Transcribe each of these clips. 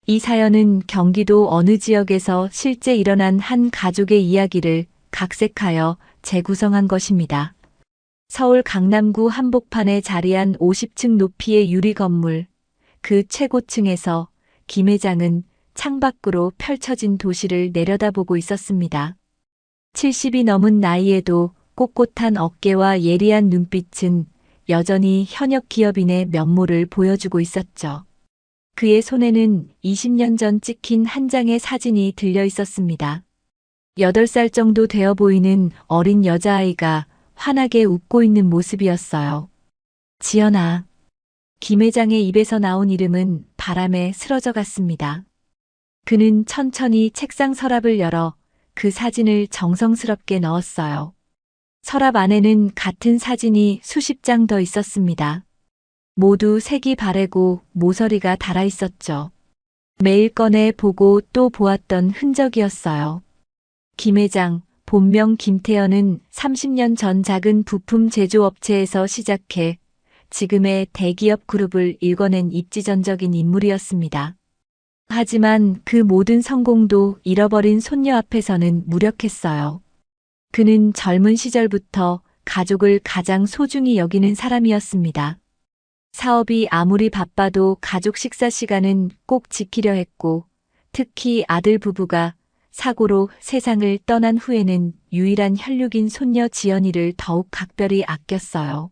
이 사연은 경기도 어느 지역에서 실제 일어난 한 가족의 이야기를 각색하여 재구성한 것입니다. 서울 강남구 한복판에 자리한 50층 높이의 유리 건물, 그 최고층에서 김 회장은 창밖으로 펼쳐진 도시를 내려다보고 있었습니다. 70이 넘은 나이에도 꼿꼿한 어깨와 예리한 눈빛은 여전히 현역 기업인의 면모를 보여주고 있었죠. 그의 손에는 20년 전 찍힌 한 장의 사진이 들려 있었습니다. 8살 정도 되어 보이는 어린 여자아이가 환하게 웃고 있는 모습이었어요. 지연아. 김 회장의 입에서 나온 이름은 바람에 스러져 갔습니다. 그는 천천히 책상 서랍을 열어 그 사진을 정성스럽게 넣었어요. 서랍 안에는 같은 사진이 수십 장 더 있었습니다. 모두 색이 바래고 모서리가 달아 있었죠. 매일 꺼내 보고 또 보았던 흔적이었어요. 김 회장, 본명 김태현은 30년 전 작은 부품 제조업체에서 시작해 지금의 대기업 그룹을 일궈낸 입지전적인 인물이었습니다. 하지만 그 모든 성공도 잃어버린 손녀 앞에서는 무력했어요. 그는 젊은 시절부터 가족을 가장 소중히 여기는 사람이었습니다. 사업이 아무리 바빠도 가족 식사 시간은 꼭 지키려 했고, 특히 아들 부부가 사고로 세상을 떠난 후에는 유일한 혈육인 손녀 지연이를 더욱 각별히 아꼈어요.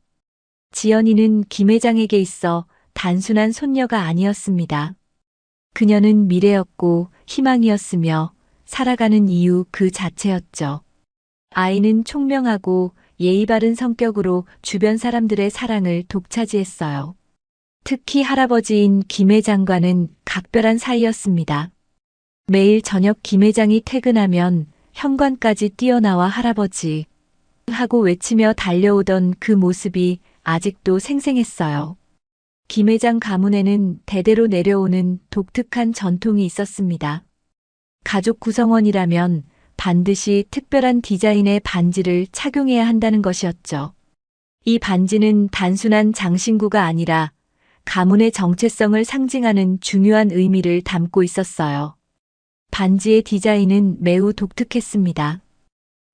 지연이는 김 회장에게 있어 단순한 손녀가 아니었습니다. 그녀는 미래였고 희망이었으며 살아가는 이유 그 자체였죠. 아이는 총명하고 예의 바른 성격으로 주변 사람들의 사랑을 독차지했어요. 특히 할아버지인 김 회장과는 각별한 사이였습니다. 매일 저녁 김 회장이 퇴근하면 현관까지 뛰어나와 할아버지 하고 외치며 달려오던 그 모습이 아직도 생생했어요. 김 회장 가문에는 대대로 내려오는 독특한 전통이 있었습니다. 가족 구성원이라면 반드시 특별한 디자인의 반지를 착용해야 한다는 것이었죠. 이 반지는 단순한 장신구가 아니라 가문의 정체성을 상징하는 중요한 의미를 담고 있었어요. 반지의 디자인은 매우 독특했습니다.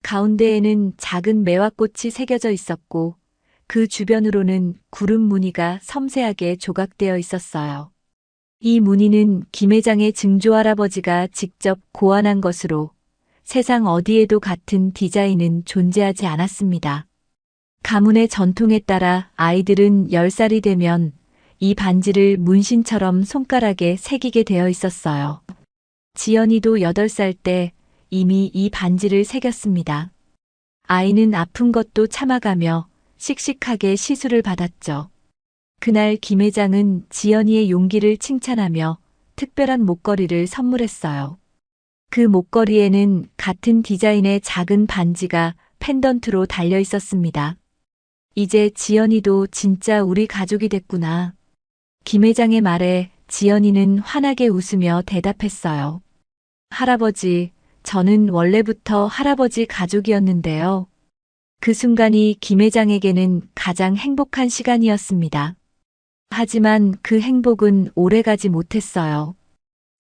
가운데에는 작은 매화꽃이 새겨져 있었고 그 주변으로는 구름 무늬가 섬세하게 조각되어 있었어요. 이 무늬는 김 회장의 증조할아버지가 직접 고안한 것으로 세상 어디에도 같은 디자인은 존재하지 않았습니다. 가문의 전통에 따라 아이들은 10살이 되면 이 반지를 문신처럼 손가락에 새기게 되어 있었어요. 지연이도 8살 때 이미 이 반지를 새겼습니다. 아이는 아픈 것도 참아가며 씩씩하게 시술을 받았죠. 그날 김 회장은 지연이의 용기를 칭찬하며 특별한 목걸이를 선물했어요. 그 목걸이에는 같은 디자인의 작은 반지가 펜던트로 달려 있었습니다. 이제 지연이도 진짜 우리 가족이 됐구나. 김 회장의 말에 지연이는 환하게 웃으며 대답했어요. 할아버지, 저는 원래부터 할아버지 가족이었는데요. 그 순간이 김 회장에게는 가장 행복한 시간이었습니다. 하지만 그 행복은 오래가지 못했어요.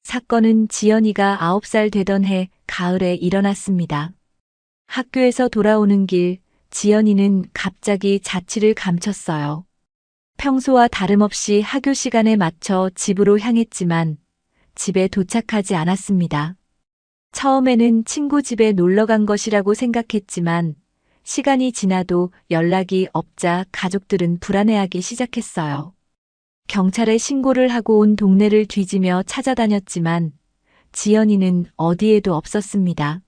사건은 지연이가 9살 되던 해 가을에 일어났습니다. 학교에서 돌아오는 길, 지연이는 갑자기 자취를 감췄어요. 평소와 다름없이 학교 시간에 맞춰 집으로 향했지만 집에 도착하지 않았습니다. 처음에는 친구 집에 놀러 간 것이라고 생각했지만 시간이 지나도 연락이 없자 가족들은 불안해하기 시작했어요. 경찰에 신고를 하고 온 동네를 뒤지며 찾아다녔지만 지연이는 어디에도 없었습니다.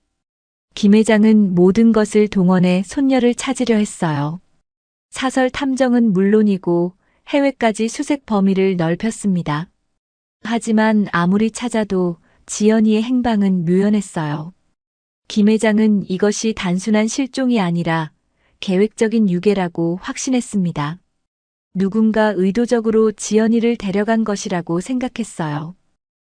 김 회장은 모든 것을 동원해 손녀를 찾으려 했어요. 사설 탐정은 물론이고 해외까지 수색 범위를 넓혔습니다. 하지만 아무리 찾아도 지연이의 행방은 묘연했어요. 김 회장은 이것이 단순한 실종이 아니라 계획적인 유괴라고 확신했습니다. 누군가 의도적으로 지연이를 데려간 것이라고 생각했어요.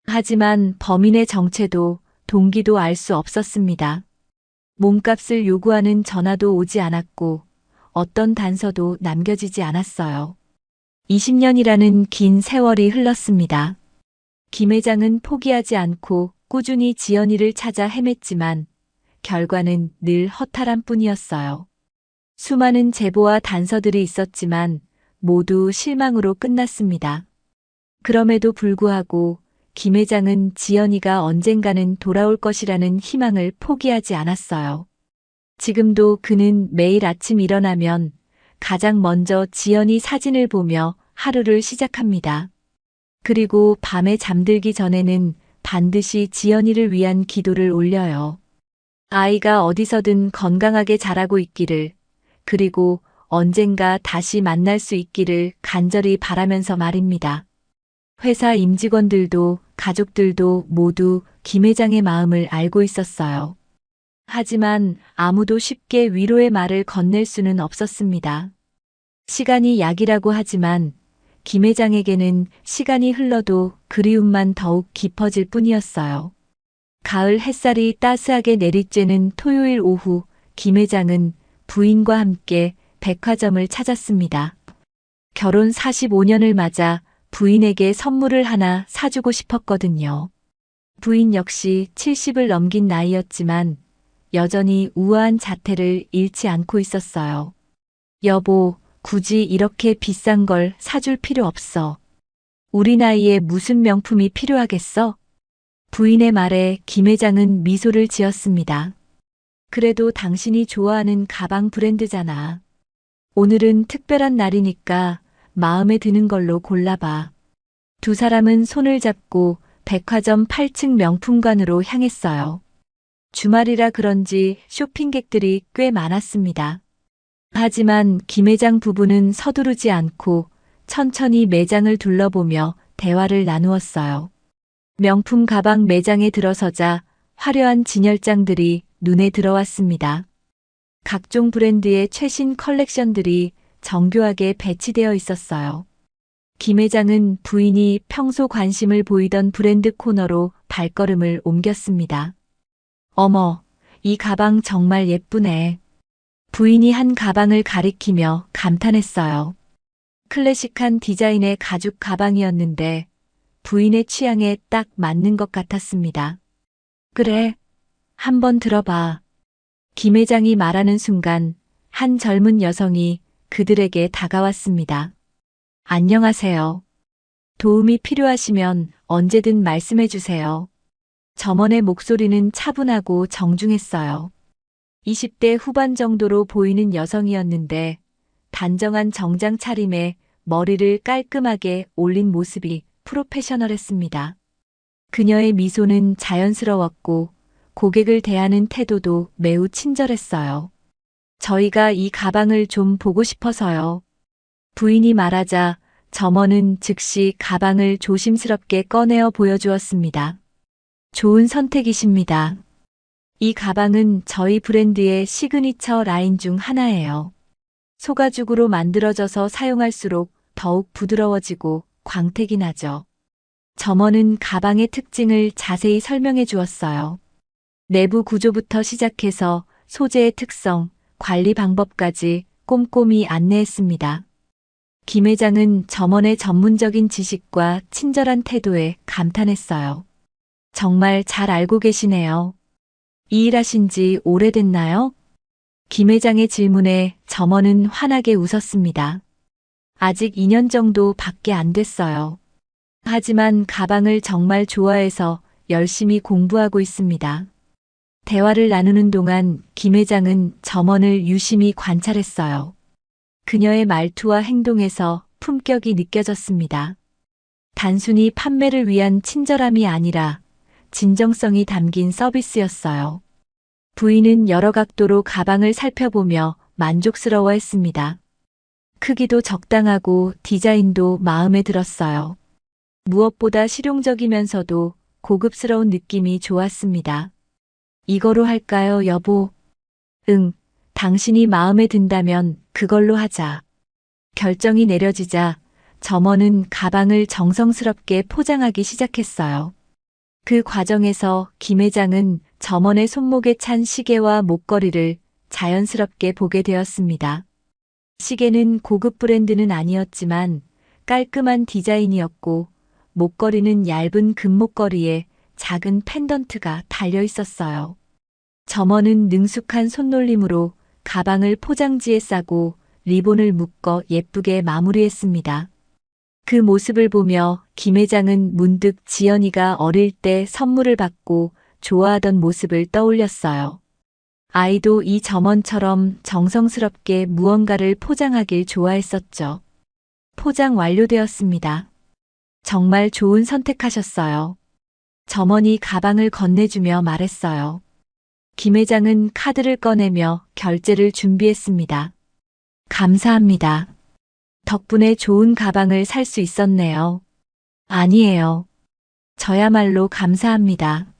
하지만 범인의 정체도 동기도 알 수 없었습니다. 몸값을 요구하는 전화도 오지 않았고 어떤 단서도 남겨지지 않았어요. 20년이라는 긴 세월이 흘렀습니다. 김 회장은 포기하지 않고 꾸준히 지연이를 찾아 헤맸지만 결과는 늘 허탈한 뿐이었어요. 수많은 제보와 단서들이 있었지만 모두 실망으로 끝났습니다. 그럼에도 불구하고 김 회장은 지연이가 언젠가는 돌아올 것이라는 희망을 포기하지 않았어요. 지금도 그는 매일 아침 일어나면 가장 먼저 지연이 사진을 보며 하루를 시작합니다. 그리고 밤에 잠들기 전에는 반드시 지연이를 위한 기도를 올려요. 아이가 어디서든 건강하게 자라고 있기를, 그리고 언젠가 다시 만날 수 있기를 간절히 바라면서 말입니다. 회사 임직원들도 가족들도 모두 김 회장의 마음을 알고 있었어요. 하지만 아무도 쉽게 위로의 말을 건넬 수는 없었습니다. 시간이 약이라고 하지만 김 회장에게는 시간이 흘러도 그리움만 더욱 깊어질 뿐이었어요. 가을 햇살이 따스하게 내리쬐는 토요일 오후, 김 회장은 부인과 함께 백화점을 찾았습니다. 결혼 45년을 맞아 부인에게 선물을 하나 사주고 싶었거든요. 부인 역시 70을 넘긴 나이였지만 여전히 우아한 자태를 잃지 않고 있었어요. 여보, 굳이 이렇게 비싼 걸 사줄 필요 없어. 우리 나이에 무슨 명품이 필요하겠어? 부인의 말에 김 회장은 미소를 지었습니다. 그래도 당신이 좋아하는 가방 브랜드잖아. 오늘은 특별한 날이니까 마음에 드는 걸로 골라봐. 두 사람은 손을 잡고 백화점 8층 명품관으로 향했어요. 주말이라 그런지 쇼핑객들이 꽤 많았습니다. 하지만 김 회장 부부는 서두르지 않고 천천히 매장을 둘러보며 대화를 나누었어요. 명품 가방 매장에 들어서자 화려한 진열장들이 눈에 들어왔습니다. 각종 브랜드의 최신 컬렉션들이 정교하게 배치되어 있었어요. 김 회장은 부인이 평소 관심을 보이던 브랜드 코너로 발걸음을 옮겼습니다. 어머, 이 가방 정말 예쁘네. 부인이 한 가방을 가리키며 감탄했어요. 클래식한 디자인의 가죽 가방이었는데 부인의 취향에 딱 맞는 것 같았습니다. 그래, 한번 들어봐. 김 회장이 말하는 순간 한 젊은 여성이 그들에게 다가왔습니다. 안녕하세요. 도움이 필요하시면 언제든 말씀해 주세요. 점원의 목소리는 차분하고 정중했어요. 20대 후반 정도로 보이는 여성이었는데 단정한 정장 차림에 머리를 깔끔하게 올린 모습이 프로페셔널했습니다. 그녀의 미소는 자연스러웠고 고객을 대하는 태도도 매우 친절했어요. 저희가 이 가방을 좀 보고 싶어서요. 부인이 말하자 점원은 즉시 가방을 조심스럽게 꺼내어 보여주었습니다. 좋은 선택이십니다. 이 가방은 저희 브랜드의 시그니처 라인 중 하나예요. 소가죽으로 만들어져서 사용할수록 더욱 부드러워지고 광택이 나죠. 점원은 가방의 특징을 자세히 설명해 주었어요. 내부 구조부터 시작해서 소재의 특성, 관리 방법까지 꼼꼼히 안내했습니다. 김 회장은 점원의 전문적인 지식과 친절한 태도에 감탄했어요. 정말 잘 알고 계시네요. 이 일 하신 지 오래됐나요? 김 회장의 질문에 점원은 환하게 웃었습니다. 아직 2년 정도 밖에 안 됐어요. 하지만 가방을 정말 좋아해서 열심히 공부하고 있습니다. 대화를 나누는 동안 김 회장은 점원을 유심히 관찰했어요. 그녀의 말투와 행동에서 품격이 느껴졌습니다. 단순히 판매를 위한 친절함이 아니라 진정성이 담긴 서비스였어요. 부인은 여러 각도로 가방을 살펴보며 만족스러워했습니다. 크기도 적당하고 디자인도 마음에 들었어요. 무엇보다 실용적이면서도 고급스러운 느낌이 좋았습니다. 이거로 할까요, 여보? 응, 당신이 마음에 든다면 그걸로 하자. 결정이 내려지자 점원은 가방을 정성스럽게 포장하기 시작했어요. 그 과정에서 김 회장은 점원의 손목에 찬 시계와 목걸이를 자연스럽게 보게 되었습니다. 시계는 고급 브랜드는 아니었지만 깔끔한 디자인이었고 목걸이는 얇은 금목걸이에 작은 펜던트가 달려 있었어요. 점원은 능숙한 손놀림으로 가방을 포장지에 싸고 리본을 묶어 예쁘게 마무리했습니다. 그 모습을 보며 김 회장은 문득 지연이가 어릴 때 선물을 받고 좋아하던 모습을 떠올렸어요. 아이도 이 점원처럼 정성스럽게 무언가를 포장하길 좋아했었죠. 포장 완료되었습니다. 정말 좋은 선택하셨어요. 점원이 가방을 건네주며 말했어요. 김 회장은 카드를 꺼내며 결제를 준비했습니다. 감사합니다. 덕분에 좋은 가방을 살 수 있었네요. 아니에요. 저야말로 감사합니다.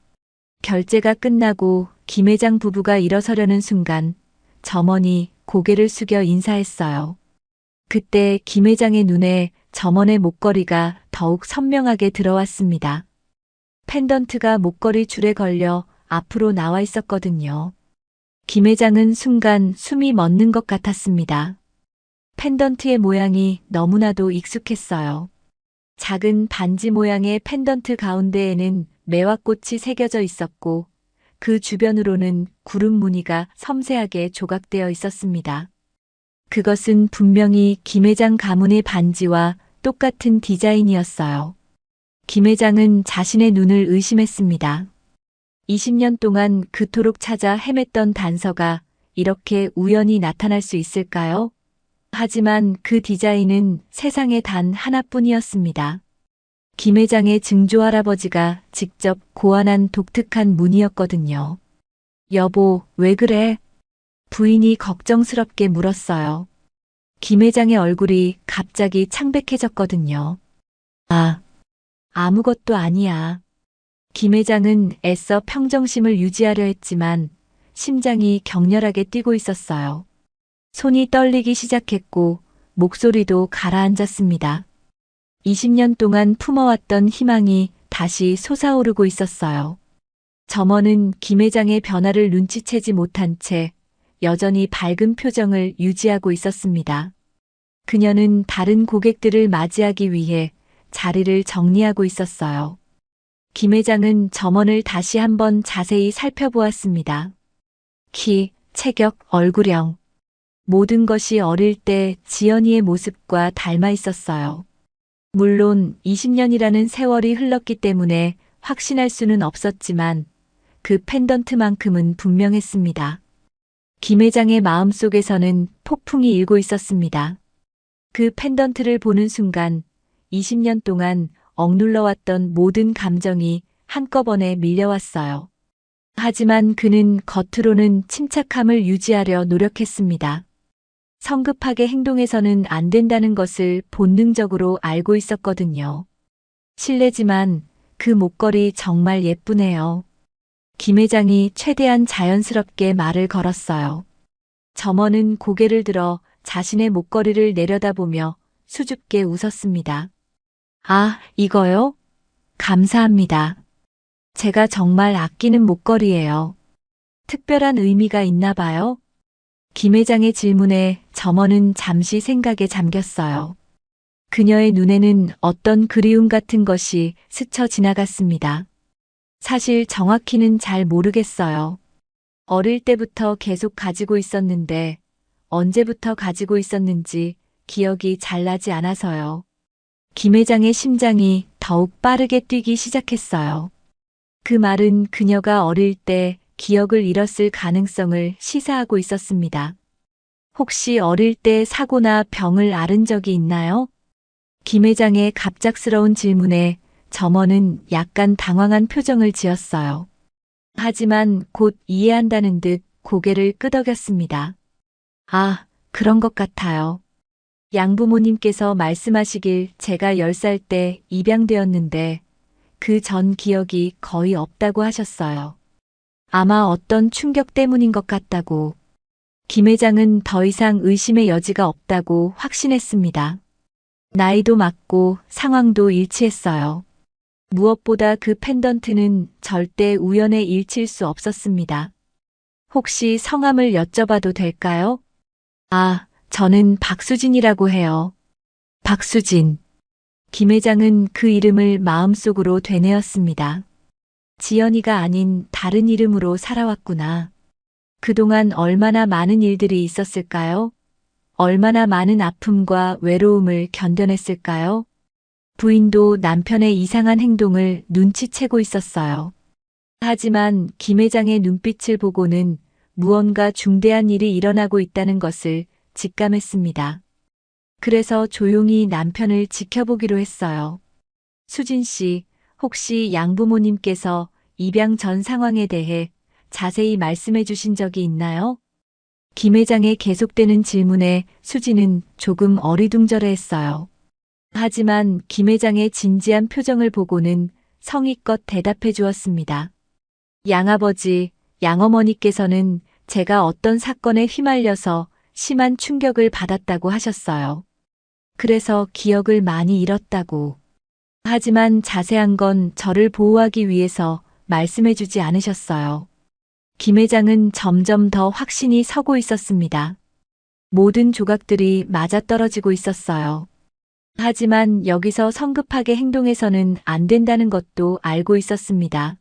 결제가 끝나고 김 회장 부부가 일어서려는 순간 점원이 고개를 숙여 인사했어요. 그때 김 회장의 눈에 점원의 목걸이가 더욱 선명하게 들어왔습니다. 펜던트가 목걸이 줄에 걸려 앞으로 나와 있었거든요. 김 회장은 순간 숨이 멎는 것 같았습니다. 펜던트의 모양이 너무나도 익숙했어요. 작은 반지 모양의 펜던트 가운데에는 매화꽃이 새겨져 있었고 그 주변으로는 구름 무늬가 섬세하게 조각되어 있었습니다. 그것은 분명히 김 회장 가문의 반지와 똑같은 디자인이었어요. 김 회장은 자신의 눈을 의심했습니다. 20년 동안 그토록 찾아 헤맸던 단서가 이렇게 우연히 나타날 수 있을까요? 하지만 그 디자인은 세상에 단 하나뿐이었습니다. 김 회장의 증조 할아버지가 직접 고안한 독특한 무늬였거든요. 여보, 왜 그래? 부인이 걱정스럽게 물었어요. 김 회장의 얼굴이 갑자기 창백해졌거든요. 아무것도 아니야. 김 회장은 애써 평정심을 유지하려 했지만 심장이 격렬하게 뛰고 있었어요. 손이 떨리기 시작했고 목소리도 가라앉았습니다. 20년 동안 품어왔던 희망이 다시 솟아오르고 있었어요. 점원은 김 회장의 변화를 눈치채지 못한 채 여전히 밝은 표정을 유지하고 있었습니다. 그녀는 다른 고객들을 맞이하기 위해 자리를 정리하고 있었어요. 김 회장은 점원을 다시 한번 자세히 살펴보았습니다. 키, 체격, 얼굴형. 모든 것이 어릴 때 지연이의 모습과 닮아 있었어요. 물론 20년이라는 세월이 흘렀기 때문에 확신할 수는 없었지만 그 펜던트만큼은 분명했습니다. 김 회장의 마음속에서는 폭풍이 일고 있었습니다. 그 펜던트를 보는 순간 20년 동안 억눌러왔던 모든 감정이 한꺼번에 밀려왔어요. 하지만 그는 겉으로는 침착함을 유지하려 노력했습니다. 성급하게 행동해서는 안 된다는 것을 본능적으로 알고 있었거든요. 실례지만 그 목걸이 정말 예쁘네요. 김 회장이 최대한 자연스럽게 말을 걸었어요. 점원은 고개를 들어 자신의 목걸이를 내려다보며 수줍게 웃었습니다. 아, 이거요? 감사합니다. 제가 정말 아끼는 목걸이예요. 특별한 의미가 있나 봐요? 김 회장의 질문에 점원은 잠시 생각에 잠겼어요. 그녀의 눈에는 어떤 그리움 같은 것이 스쳐 지나갔습니다. 사실 정확히는 잘 모르겠어요. 어릴 때부터 계속 가지고 있었는데 언제부터 가지고 있었는지 기억이 잘 나지 않아서요. 김 회장의 심장이 더욱 빠르게 뛰기 시작했어요. 그 말은 그녀가 어릴 때 기억을 잃었을 가능성을 시사하고 있었습니다. 혹시 어릴 때 사고나 병을 앓은 적이 있나요? 김 회장의 갑작스러운 질문에 점원은 약간 당황한 표정을 지었어요. 하지만 곧 이해한다는 듯 고개를 끄덕였습니다. 아, 그런 것 같아요. 양부모님께서 말씀하시길 제가 10살 때 입양되었는데 그 전 기억이 거의 없다고 하셨어요. 아마 어떤 충격 때문인 것 같다고. 김 회장은 더 이상 의심의 여지가 없다고 확신했습니다. 나이도 맞고 상황도 일치했어요. 무엇보다 그 펜던트는 절대 우연의 일치일 수 없었습니다. 혹시 성함을 여쭤봐도 될까요? 아, 저는 박수진이라고 해요. 박수진. 김 회장은 그 이름을 마음속으로 되뇌었습니다. 지연이가 아닌 다른 이름으로 살아왔구나. 그동안 얼마나 많은 일들이 있었을까요? 얼마나 많은 아픔과 외로움을 견뎌냈을까요? 부인도 남편의 이상한 행동을 눈치채고 있었어요. 하지만 김 회장의 눈빛을 보고는 무언가 중대한 일이 일어나고 있다는 것을 직감했습니다. 그래서 조용히 남편을 지켜보기로 했어요. 수진 씨, 혹시 양부모님께서 입양 전 상황에 대해 자세히 말씀해 주신 적이 있나요? 김 회장의 계속되는 질문에 수진은 조금 어리둥절해했어요. 하지만 김 회장의 진지한 표정을 보고는 성의껏 대답해 주었습니다. 양아버지, 양어머니께서는 제가 어떤 사건에 휘말려서 심한 충격을 받았다고 하셨어요. 그래서 기억을 많이 잃었다고. 하지만 자세한 건 저를 보호하기 위해서 말씀해 주지 않으셨어요. 김 회장은 점점 더 확신이 서고 있었습니다. 모든 조각들이 맞아떨어지고 있었어요. 하지만 여기서 성급하게 행동해서는 안 된다는 것도 알고 있었습니다.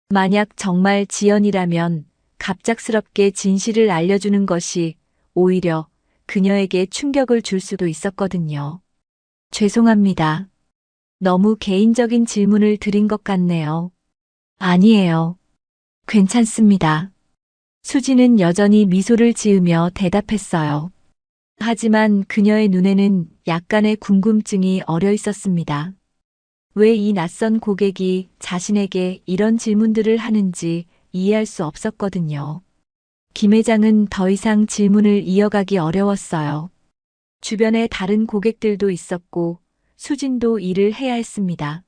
만약 정말 지연이라면 갑작스럽게 진실을 알려주는 것이 오히려 그녀에게 충격을 줄 수도 있었거든요. 죄송합니다. 너무 개인적인 질문을 드린 것 같네요. 아니에요. 괜찮습니다. 수지는 여전히 미소를 지으며 대답했어요. 하지만 그녀의 눈에는 약간의 궁금증이 어려 있었습니다. 왜 이 낯선 고객이 자신에게 이런 질문들을 하는지 이해할 수 없었거든요. 김 회장은 더 이상 질문을 이어가기 어려웠어요. 주변에 다른 고객들도 있었고 수진도 일을 해야 했습니다.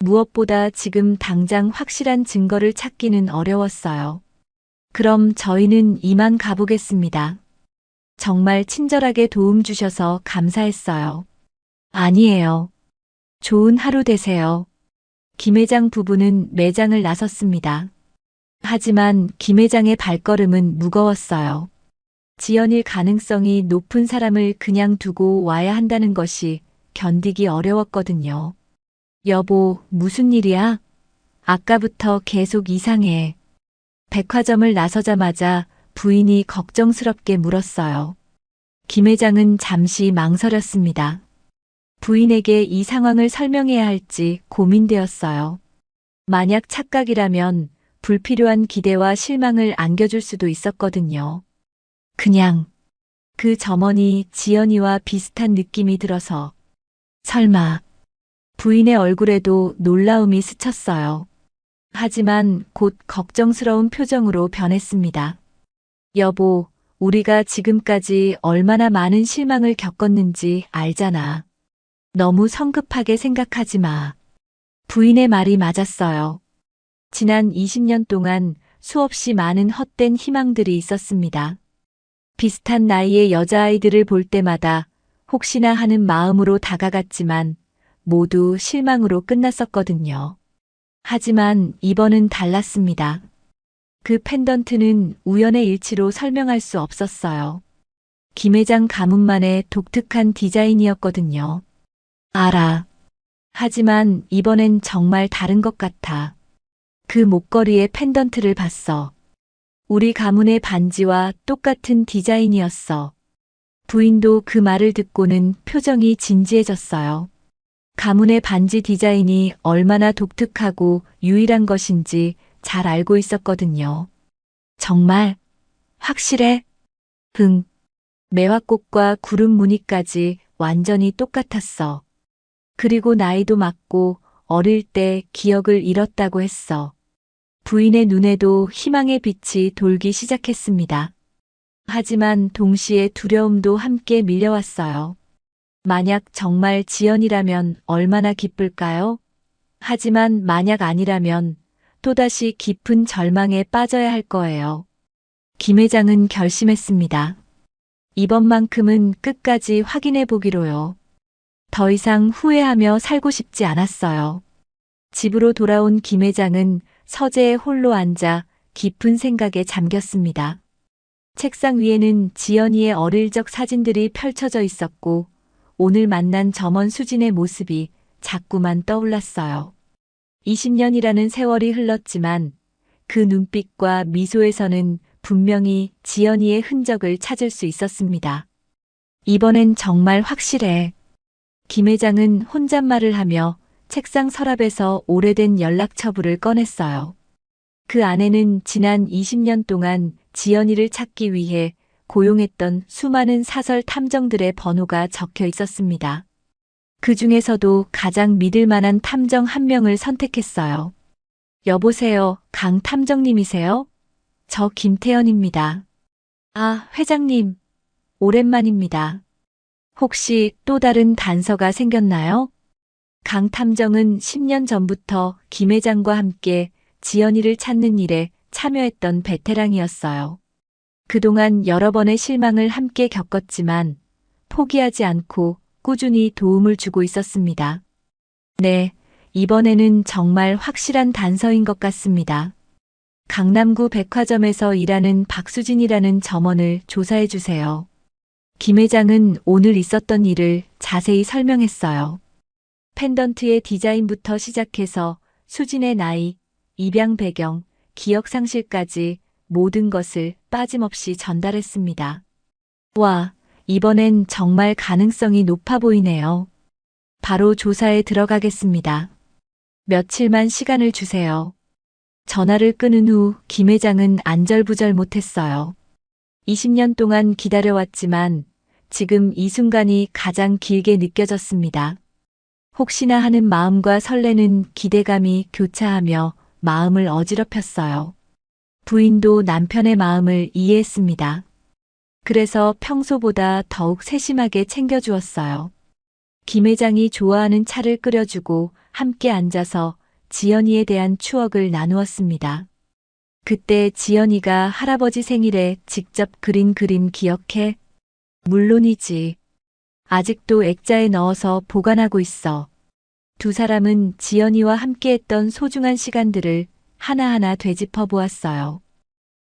무엇보다 지금 당장 확실한 증거를 찾기는 어려웠어요. 그럼 저희는 이만 가보겠습니다. 정말 친절하게 도움 주셔서 감사했어요. 아니에요. 좋은 하루 되세요. 김 회장 부부는 매장을 나섰습니다. 하지만 김 회장의 발걸음은 무거웠어요. 지연일 가능성이 높은 사람을 그냥 두고 와야 한다는 것이 견디기 어려웠거든요. 여보, 무슨 일이야? 아까부터 계속 이상해. 백화점을 나서자마자 부인이 걱정스럽게 물었어요. 김 회장은 잠시 망설였습니다. 부인에게 이 상황을 설명해야 할지 고민되었어요. 만약 착각이라면 불필요한 기대와 실망을 안겨줄 수도 있었거든요. 그냥 그 점원이 지연이와 비슷한 느낌이 들어서 설마 부인의 얼굴에도 놀라움이 스쳤어요. 하지만 곧 걱정스러운 표정으로 변했습니다. 여보, 우리가 지금까지 얼마나 많은 실망을 겪었는지 알잖아. 너무 성급하게 생각하지 마. 부인의 말이 맞았어요. 지난 20년 동안 수없이 많은 헛된 희망들이 있었습니다. 비슷한 나이의 여자아이들을 볼 때마다 혹시나 하는 마음으로 다가갔지만 모두 실망으로 끝났었거든요. 하지만 이번은 달랐습니다. 그 펜던트는 우연의 일치로 설명할 수 없었어요. 김 회장 가문만의 독특한 디자인이었거든요. 알아. 하지만 이번엔 정말 다른 것 같아. 그 목걸이의 펜던트를 봤어. 우리 가문의 반지와 똑같은 디자인이었어. 부인도 그 말을 듣고는 표정이 진지해졌어요. 가문의 반지 디자인이 얼마나 독특하고 유일한 것인지 잘 알고 있었거든요. 정말? 확실해? 응. 매화꽃과 구름 무늬까지 완전히 똑같았어. 그리고 나이도 맞고 어릴 때 기억을 잃었다고 했어. 부인의 눈에도 희망의 빛이 돌기 시작했습니다. 하지만 동시에 두려움도 함께 밀려왔어요. 만약 정말 지연이라면 얼마나 기쁠까요? 하지만 만약 아니라면 또다시 깊은 절망에 빠져야 할 거예요. 김 회장은 결심했습니다. 이번만큼은 끝까지 확인해 보기로요. 더 이상 후회하며 살고 싶지 않았어요. 집으로 돌아온 김 회장은 서재에 홀로 앉아 깊은 생각에 잠겼습니다. 책상 위에는 지연이의 어릴 적 사진들이 펼쳐져 있었고 오늘 만난 점원 수진의 모습이 자꾸만 떠올랐어요. 20년이라는 세월이 흘렀지만 그 눈빛과 미소에서는 분명히 지연이의 흔적을 찾을 수 있었습니다. 이번엔 정말 확실해. 김 회장은 혼잣말을 하며 책상 서랍에서 오래된 연락처부를 꺼냈어요. 그 안에는 지난 20년 동안 지연이를 찾기 위해 고용했던 수많은 사설 탐정들의 번호가 적혀 있었습니다. 그 중에서도 가장 믿을 만한 탐정 한 명을 선택했어요. 여보세요, 강 탐정님이세요? 저 김태연입니다. 아, 회장님, 오랜만입니다. 혹시 또 다른 단서가 생겼나요? 강 탐정은 10년 전부터 김 회장과 함께 지연이를 찾는 일에 참여했던 베테랑이었어요. 그동안 여러 번의 실망을 함께 겪었지만 포기하지 않고 꾸준히 도움을 주고 있었습니다. 네, 이번에는 정말 확실한 단서인 것 같습니다. 강남구 백화점에서 일하는 박수진이라는 점원을 조사해 주세요. 김 회장은 오늘 있었던 일을 자세히 설명했어요. 펜던트의 디자인부터 시작해서 수진의 나이, 입양 배경, 기억 상실까지 모든 것을 빠짐없이 전달했습니다. 와, 이번엔 정말 가능성이 높아 보이네요. 바로 조사에 들어가겠습니다. 며칠만 시간을 주세요. 전화를 끊은 후 김 회장은 안절부절 못했어요. 20년 동안 기다려왔지만 지금 이 순간이 가장 길게 느껴졌습니다. 혹시나 하는 마음과 설레는 기대감이 교차하며 마음을 어지럽혔어요. 부인도 남편의 마음을 이해했습니다. 그래서 평소보다 더욱 세심하게 챙겨주었어요. 김 회장이 좋아하는 차를 끓여주고 함께 앉아서 지연이에 대한 추억을 나누었습니다. 그때 지연이가 할아버지 생일에 직접 그린 그림 기억해? 물론이지. 아직도 액자에 넣어서 보관하고 있어. 두 사람은 지연이와 함께했던 소중한 시간들을 하나하나 되짚어 보았어요.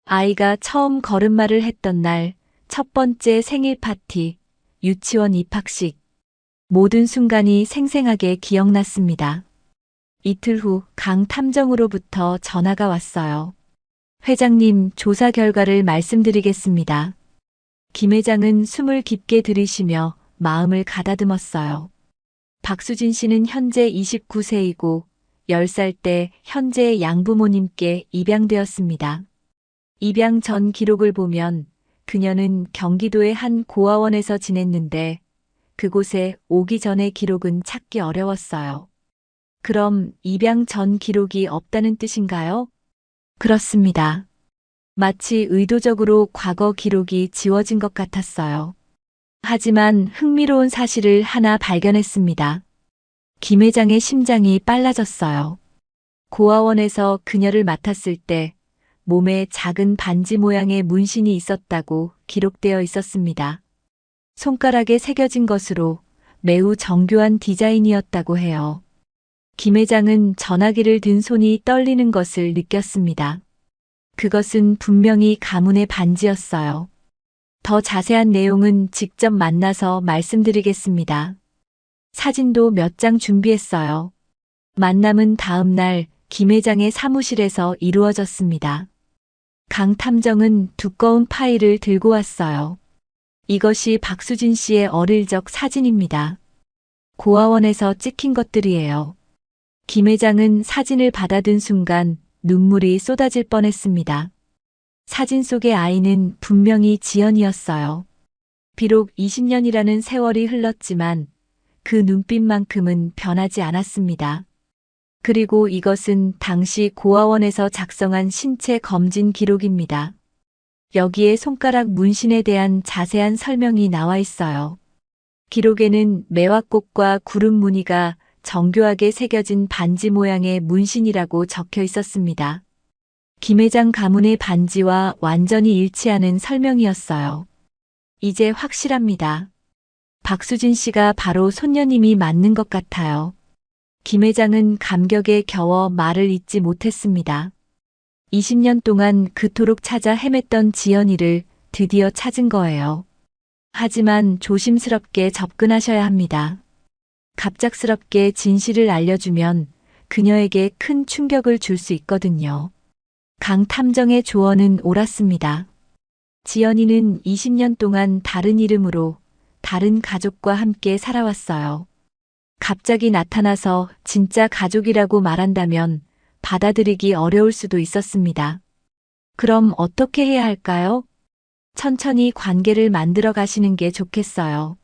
아이가 처음 걸음마를 했던 날, 첫 번째 생일 파티, 유치원 입학식. 모든 순간이 생생하게 기억났습니다. 이틀 후 강 탐정으로부터 전화가 왔어요. 회장님, 조사 결과를 말씀드리겠습니다. 김 회장은 숨을 깊게 들이쉬며 마음을 가다듬었어요. 박수진 씨는 현재 29세이고 10살 때 현재의 양부모님께 입양되었습니다. 입양 전 기록을 보면 그녀는 경기도의 한 고아원에서 지냈는데 그곳에 오기 전의 기록은 찾기 어려웠어요. 그럼 입양 전 기록이 없다는 뜻인가요? 그렇습니다. 마치 의도적으로 과거 기록이 지워진 것 같았어요. 하지만 흥미로운 사실을 하나 발견했습니다. 김 회장의 심장이 빨라졌어요. 고아원에서 그녀를 맡았을 때 몸에 작은 반지 모양의 문신이 있었다고 기록되어 있었습니다. 손가락에 새겨진 것으로 매우 정교한 디자인이었다고 해요. 김 회장은 전화기를 든 손이 떨리는 것을 느꼈습니다. 그것은 분명히 가문의 반지였어요. 더 자세한 내용은 직접 만나서 말씀드리겠습니다. 사진도 몇 장 준비했어요. 만남은 다음 날 김 회장의 사무실에서 이루어졌습니다. 강 탐정은 두꺼운 파일을 들고 왔어요. 이것이 박수진 씨의 어릴 적 사진입니다. 고아원에서 찍힌 것들이에요. 김 회장은 사진을 받아든 순간 눈물이 쏟아질 뻔했습니다. 사진 속의 아이는 분명히 지연이었어요. 비록 20년이라는 세월이 흘렀지만 그 눈빛만큼은 변하지 않았습니다. 그리고 이것은 당시 고아원에서 작성한 신체 검진 기록입니다. 여기에 손가락 문신에 대한 자세한 설명이 나와 있어요. 기록에는 매화꽃과 구름 무늬가 정교하게 새겨진 반지 모양의 문신이라고 적혀 있었습니다. 김 회장 가문의 반지와 완전히 일치하는 설명이었어요. 이제 확실합니다. 박수진 씨가 바로 손녀님이 맞는 것 같아요. 김 회장은 감격에 겨워 말을 잇지 못했습니다. 20년 동안 그토록 찾아 헤맸던 지연이를 드디어 찾은 거예요. 하지만 조심스럽게 접근하셔야 합니다. 갑작스럽게 진실을 알려주면 그녀에게 큰 충격을 줄 수 있거든요. 강 탐정의 조언은 옳았습니다. 지연이는 20년 동안 다른 이름으로 다른 가족과 함께 살아왔어요. 갑자기 나타나서 진짜 가족이라고 말한다면 받아들이기 어려울 수도 있었습니다. 그럼 어떻게 해야 할까요? 천천히 관계를 만들어 가시는 게 좋겠어요.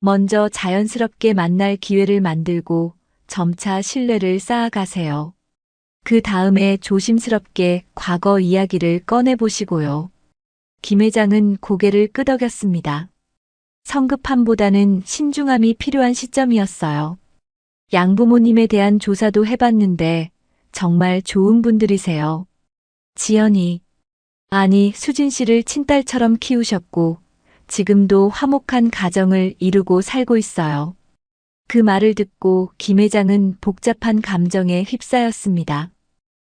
먼저 자연스럽게 만날 기회를 만들고 점차 신뢰를 쌓아가세요. 그 다음에 조심스럽게 과거 이야기를 꺼내보시고요. 김 회장은 고개를 끄덕였습니다. 성급함보다는 신중함이 필요한 시점이었어요. 양부모님에 대한 조사도 해봤는데 정말 좋은 분들이세요. 지연이, 아니 수진 씨를 친딸처럼 키우셨고 지금도 화목한 가정을 이루고 살고 있어요. 그 말을 듣고 김 회장은 복잡한 감정에 휩싸였습니다.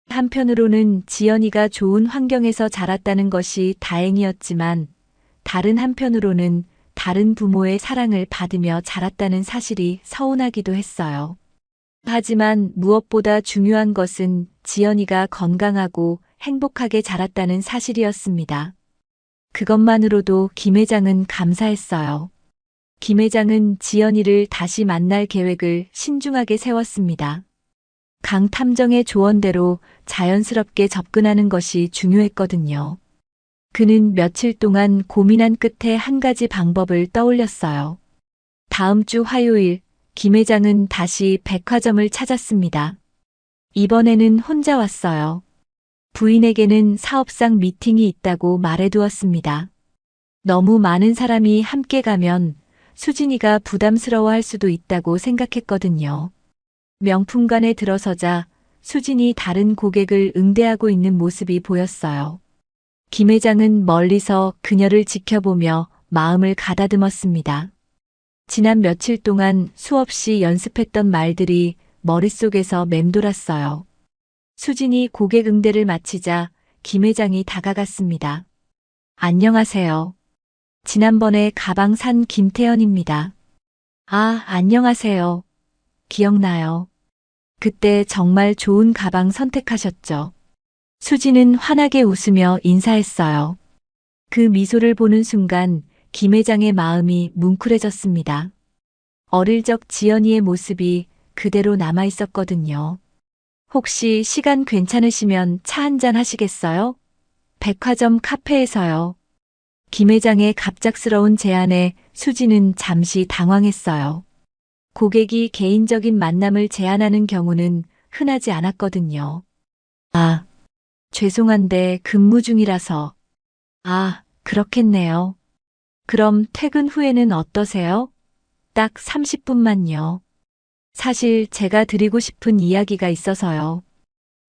한편으로는 지연이가 좋은 환경에서 자랐다는 것이 다행이었지만 다른 한편으로는 다른 부모의 사랑을 받으며 자랐다는 사실이 서운하기도 했어요. 하지만 무엇보다 중요한 것은 지연이가 건강하고 행복하게 자랐다는 사실이었습니다. 그것만으로도 김 회장은 감사했어요. 김 회장은 지연이를 다시 만날 계획을 신중하게 세웠습니다. 강 탐정의 조언대로 자연스럽게 접근하는 것이 중요했거든요. 그는 며칠 동안 고민한 끝에 한 가지 방법을 떠올렸어요. 다음 주 화요일, 김 회장은 다시 백화점을 찾았습니다. 이번에는 혼자 왔어요. 부인에게는 사업상 미팅이 있다고 말해두었습니다. 너무 많은 사람이 함께 가면 수진이가 부담스러워할 수도 있다고 생각했거든요. 명품관에 들어서자 수진이 다른 고객을 응대하고 있는 모습이 보였어요. 김 회장은 멀리서 그녀를 지켜보며 마음을 가다듬었습니다. 지난 며칠 동안 수없이 연습했던 말들이 머릿속에서 맴돌았어요. 수진이 고객 응대를 마치자 김 회장이 다가갔습니다. 안녕하세요. 지난번에 가방 산 김태연입니다. 아, 안녕하세요. 기억나요. 그때 정말 좋은 가방 선택하셨죠. 수지는 환하게 웃으며 인사했어요. 그 미소를 보는 순간 김 회장의 마음이 뭉클해졌습니다. 어릴 적 지연이의 모습이 그대로 남아 있었거든요. 혹시 시간 괜찮으시면 차 한잔 하시겠어요? 백화점 카페에서요. 김 회장의 갑작스러운 제안에 수지는 잠시 당황했어요. 고객이 개인적인 만남을 제안하는 경우는 흔하지 않았거든요. 아, 죄송한데 근무 중이라서. 아, 그렇겠네요. 그럼 퇴근 후에는 어떠세요? 딱 30분만요. 사실 제가 드리고 싶은 이야기가 있어서요.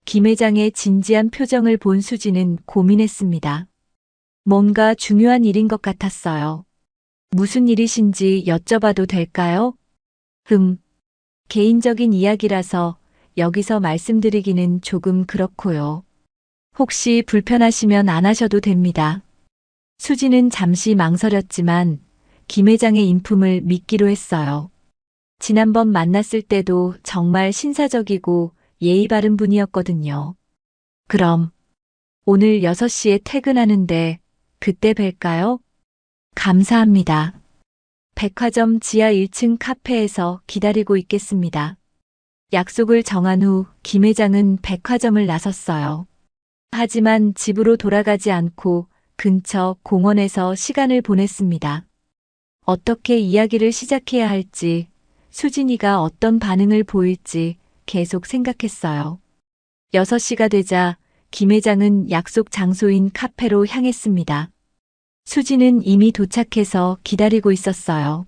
김 회장의 진지한 표정을 본 수지는 고민했습니다. 뭔가 중요한 일인 것 같았어요. 무슨 일이신지 여쭤봐도 될까요? 개인적인 이야기라서 여기서 말씀드리기는 조금 그렇고요. 혹시 불편하시면 안 하셔도 됩니다. 수지는 잠시 망설였지만 김 회장의 인품을 믿기로 했어요. 지난번 만났을 때도 정말 신사적이고 예의 바른 분이었거든요. 그럼 오늘 6시에 퇴근하는데 그때 뵐까요? 감사합니다. 백화점 지하 1층 카페에서 기다리고 있겠습니다. 약속을 정한 후 김 회장은 백화점을 나섰어요. 하지만 집으로 돌아가지 않고 근처 공원에서 시간을 보냈습니다. 어떻게 이야기를 시작해야 할지, 수진이가 어떤 반응을 보일지 계속 생각했어요. 6시가 되자 김 회장은 약속 장소인 카페로 향했습니다. 수지는 이미 도착해서 기다리고 있었어요.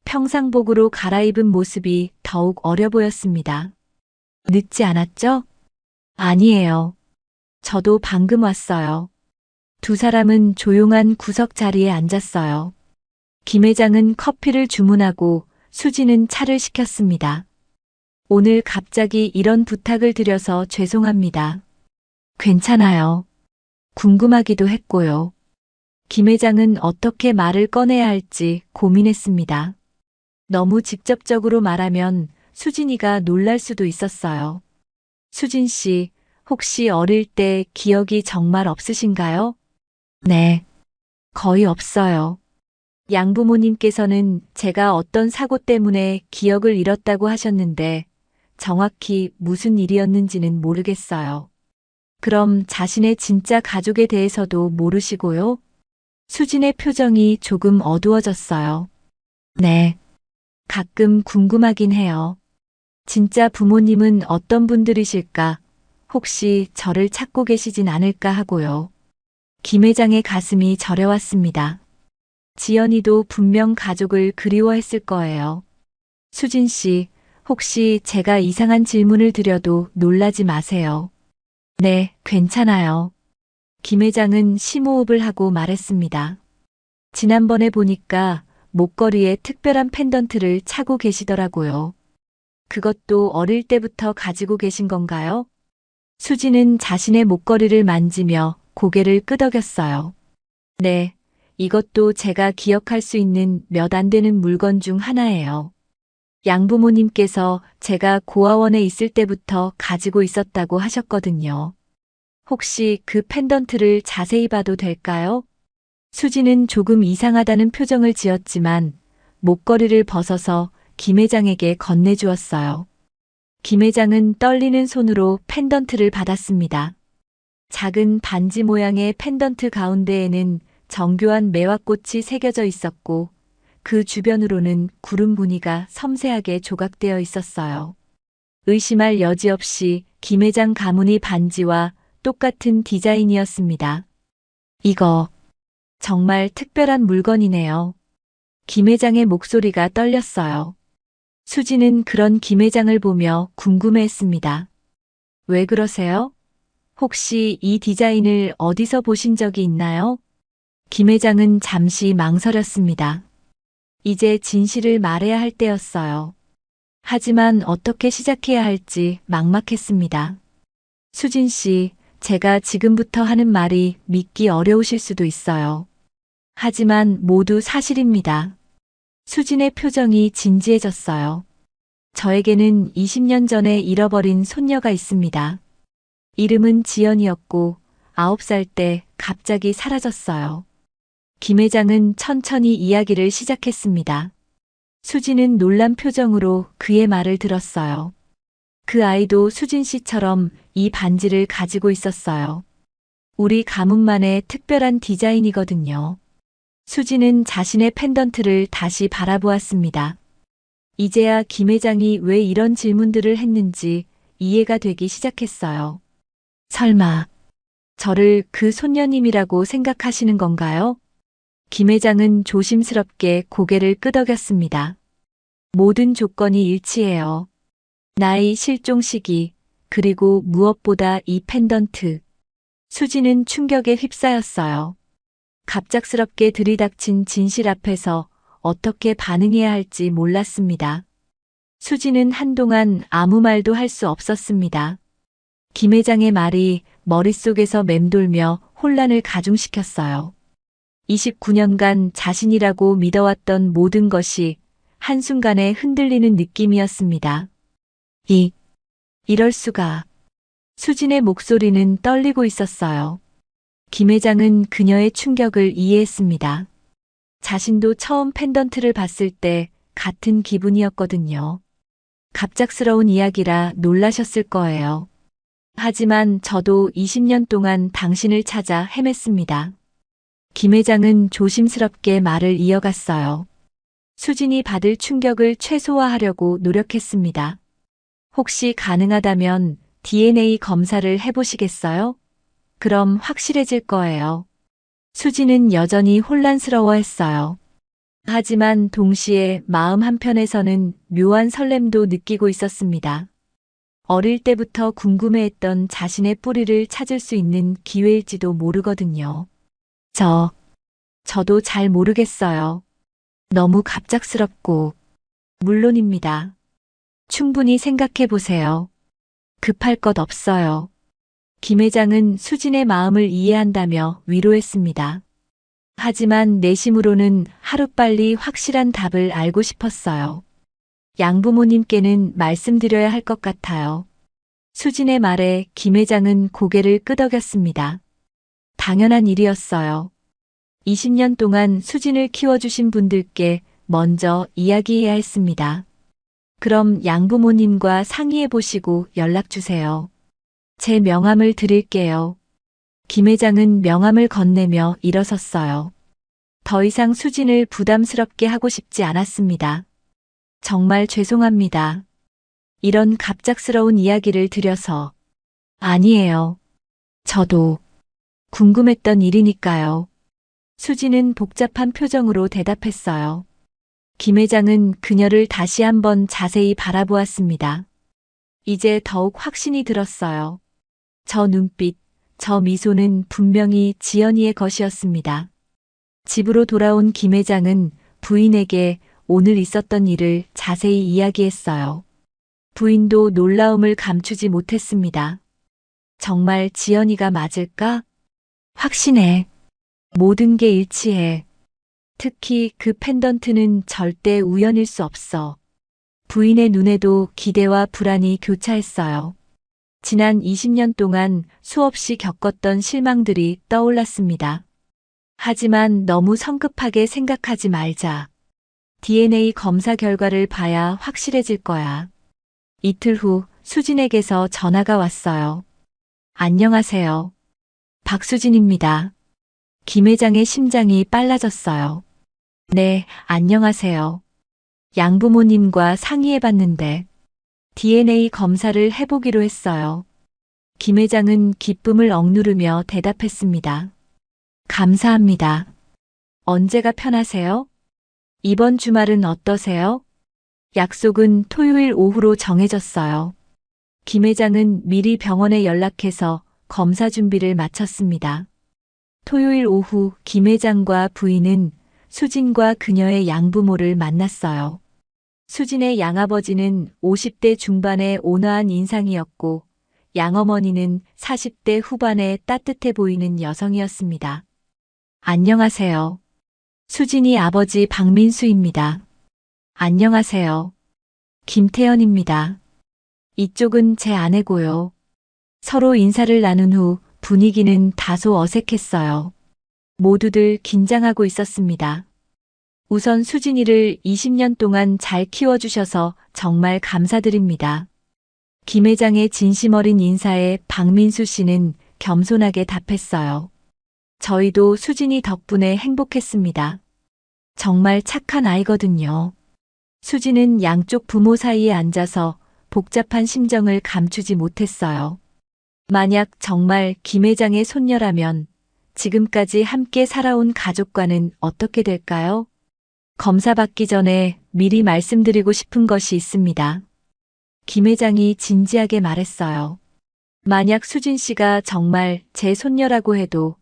평상복으로 갈아입은 모습이 더욱 어려 보였습니다. 늦지 않았죠? 아니에요. 저도 방금 왔어요. 두 사람은 조용한 구석 자리에 앉았어요. 김 회장은 커피를 주문하고 수지는 차를 시켰습니다. 오늘 갑자기 이런 부탁을 드려서 죄송합니다. 괜찮아요. 궁금하기도 했고요. 김 회장은 어떻게 말을 꺼내야 할지 고민했습니다. 너무 직접적으로 말하면 수진이가 놀랄 수도 있었어요. 수진 씨, 혹시 어릴 때 기억이 정말 없으신가요? 네, 거의 없어요. 양부모님께서는 제가 어떤 사고 때문에 기억을 잃었다고 하셨는데 정확히 무슨 일이었는지는 모르겠어요. 그럼 자신의 진짜 가족에 대해서도 모르시고요? 수진의 표정이 조금 어두워졌어요. 네, 가끔 궁금하긴 해요. 진짜 부모님은 어떤 분들이실까? 혹시 저를 찾고 계시진 않을까 하고요. 김 회장의 가슴이 저려왔습니다. 지연이도 분명 가족을 그리워했을 거예요. 수진 씨, 혹시 제가 이상한 질문을 드려도 놀라지 마세요. 네, 괜찮아요. 김 회장은 심호흡을 하고 말했습니다. 지난번에 보니까 목걸이에 특별한 펜던트를 차고 계시더라고요. 그것도 어릴 때부터 가지고 계신 건가요? 수지는 자신의 목걸이를 만지며 고개를 끄덕였어요. 네, 이것도 제가 기억할 수 있는 몇 안 되는 물건 중 하나예요. 양부모님께서 제가 고아원에 있을 때부터 가지고 있었다고 하셨거든요. 혹시 그 펜던트를 자세히 봐도 될까요? 수지는 조금 이상하다는 표정을 지었지만 목걸이를 벗어서 김 회장에게 건네주었어요. 김 회장은 떨리는 손으로 펜던트를 받았습니다. 작은 반지 모양의 펜던트 가운데에는 정교한 매화꽃이 새겨져 있었고 그 주변으로는 구름 무늬가 섬세하게 조각되어 있었어요. 의심할 여지 없이 김 회장 가문이 반지와 똑같은 디자인이었습니다. 이거 정말 특별한 물건이네요. 김 회장의 목소리가 떨렸어요. 수지는 그런 김 회장을 보며 궁금해했습니다. 왜 그러세요? 혹시 이 디자인을 어디서 보신 적이 있나요? 김 회장은 잠시 망설였습니다. 이제 진실을 말해야 할 때였어요. 하지만 어떻게 시작해야 할지 막막했습니다. 수진 씨, 제가 지금부터 하는 말이 믿기 어려우실 수도 있어요. 하지만 모두 사실입니다. 수진의 표정이 진지해졌어요. 저에게는 20년 전에 잃어버린 손녀가 있습니다. 이름은 지연이었고 9살 때 갑자기 사라졌어요. 김 회장은 천천히 이야기를 시작했습니다. 수진은 놀란 표정으로 그의 말을 들었어요. 그 아이도 수진 씨처럼 이 반지를 가지고 있었어요. 우리 가문만의 특별한 디자인이거든요. 수진은 자신의 펜던트를 다시 바라보았습니다. 이제야 김 회장이 왜 이런 질문들을 했는지 이해가 되기 시작했어요. 설마 저를 그 손녀님이라고 생각하시는 건가요? 김 회장은 조심스럽게 고개를 끄덕였습니다. 모든 조건이 일치해요. 나이, 실종 시기, 그리고 무엇보다 이 펜던트. 수지는 충격에 휩싸였어요. 갑작스럽게 들이닥친 진실 앞에서 어떻게 반응해야 할지 몰랐습니다. 수지는 한동안 아무 말도 할 수 없었습니다. 김 회장의 말이 머릿속에서 맴돌며 혼란을 가중시켰어요. 29년간 자신이라고 믿어왔던 모든 것이 한순간에 흔들리는 느낌이었습니다. 이럴 수가. 수진의 목소리는 떨리고 있었어요. 김 회장은 그녀의 충격을 이해했습니다. 자신도 처음 펜던트를 봤을 때 같은 기분이었거든요. 갑작스러운 이야기라 놀라셨을 거예요. 하지만 저도 20년 동안 당신을 찾아 헤맸습니다. 김 회장은 조심스럽게 말을 이어갔어요. 수진이 받을 충격을 최소화하려고 노력했습니다. 혹시 가능하다면 DNA 검사를 해보시겠어요? 그럼 확실해질 거예요. 수지는 여전히 혼란스러워했어요. 하지만 동시에 마음 한편에서는 묘한 설렘도 느끼고 있었습니다. 어릴 때부터 궁금해했던 자신의 뿌리를 찾을 수 있는 기회일지도 모르거든요. 저도 잘 모르겠어요. 너무 갑작스럽고. 물론입니다. 충분히 생각해 보세요. 급할 것 없어요. 김 회장은 수진의 마음을 이해한다며 위로했습니다. 하지만 내심으로는 하루빨리 확실한 답을 알고 싶었어요. 양부모님께는 말씀드려야 할 것 같아요. 수진의 말에 김 회장은 고개를 끄덕였습니다. 당연한 일이었어요. 20년 동안 수진을 키워주신 분들께 먼저 이야기해야 했습니다. 그럼 양부모님과 상의해 보시고 연락 주세요. 제 명함을 드릴게요. 김 회장은 명함을 건네며 일어섰어요. 더 이상 수진을 부담스럽게 하고 싶지 않았습니다. 정말 죄송합니다. 이런 갑작스러운 이야기를 드려서. 아니에요. 저도 궁금했던 일이니까요. 수진은 복잡한 표정으로 대답했어요. 김 회장은 그녀를 다시 한번 자세히 바라보았습니다. 이제 더욱 확신이 들었어요. 저 눈빛, 저 미소는 분명히 지연이의 것이었습니다. 집으로 돌아온 김 회장은 부인에게 오늘 있었던 일을 자세히 이야기했어요. 부인도 놀라움을 감추지 못했습니다. 정말 지연이가 맞을까? 확신해. 모든 게 일치해. 특히 그 펜던트는 절대 우연일 수 없어. 부인의 눈에도 기대와 불안이 교차했어요. 지난 20년 동안 수없이 겪었던 실망들이 떠올랐습니다. 하지만 너무 성급하게 생각하지 말자. DNA 검사 결과를 봐야 확실해질 거야. 이틀 후 수진에게서 전화가 왔어요. 안녕하세요. 박수진입니다. 김 회장의 심장이 빨라졌어요. 네, 안녕하세요. 양부모님과 상의해봤는데 DNA 검사를 해보기로 했어요. 김 회장은 기쁨을 억누르며 대답했습니다. 감사합니다. 언제가 편하세요? 이번 주말은 어떠세요? 약속은 토요일 오후로 정해졌어요. 김 회장은 미리 병원에 연락해서 검사 준비를 마쳤습니다. 토요일 오후 김 회장과 부인은 수진과 그녀의 양부모를 만났어요. 수진의 양아버지는 50대 중반의 온화한 인상이었고 양어머니는 40대 후반의 따뜻해 보이는 여성이었습니다. 안녕하세요. 수진이 아버지 박민수입니다. 안녕하세요. 김태연입니다. 이쪽은 제 아내고요. 서로 인사를 나눈 후 분위기는 다소 어색했어요. 모두들 긴장하고 있었습니다. 우선 수진이를 20년 동안 잘 키워주셔서 정말 감사드립니다. 김 회장의 진심 어린 인사에 박민수 씨는 겸손하게 답했어요. 저희도 수진이 덕분에 행복했습니다. 정말 착한 아이거든요. 수진은 양쪽 부모 사이에 앉아서 복잡한 심정을 감추지 못했어요. 만약 정말 김 회장의 손녀라면 지금까지 함께 살아온 가족과는 어떻게 될까요? 검사 받기 전에 미리 말씀드리고 싶은 것이 있습니다. 김 회장이 진지하게 말했어요. 만약 수진 씨가 정말 제 손녀라고 해도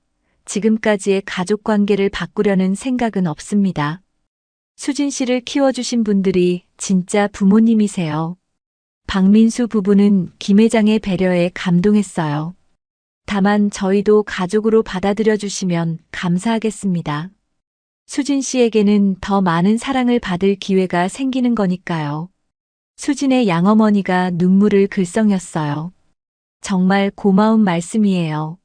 지금까지의 가족 관계를 바꾸려는 생각은 없습니다. 수진 씨를 키워주신 분들이 진짜 부모님이세요. 박민수 부부는 김 회장의 배려에 감동했어요. 다만 저희도 가족으로 받아들여 주시면 감사하겠습니다. 수진 씨에게는 더 많은 사랑을 받을 기회가 생기는 거니까요. 수진의 양어머니가 눈물을 글썽였어요. 정말 고마운 말씀이에요.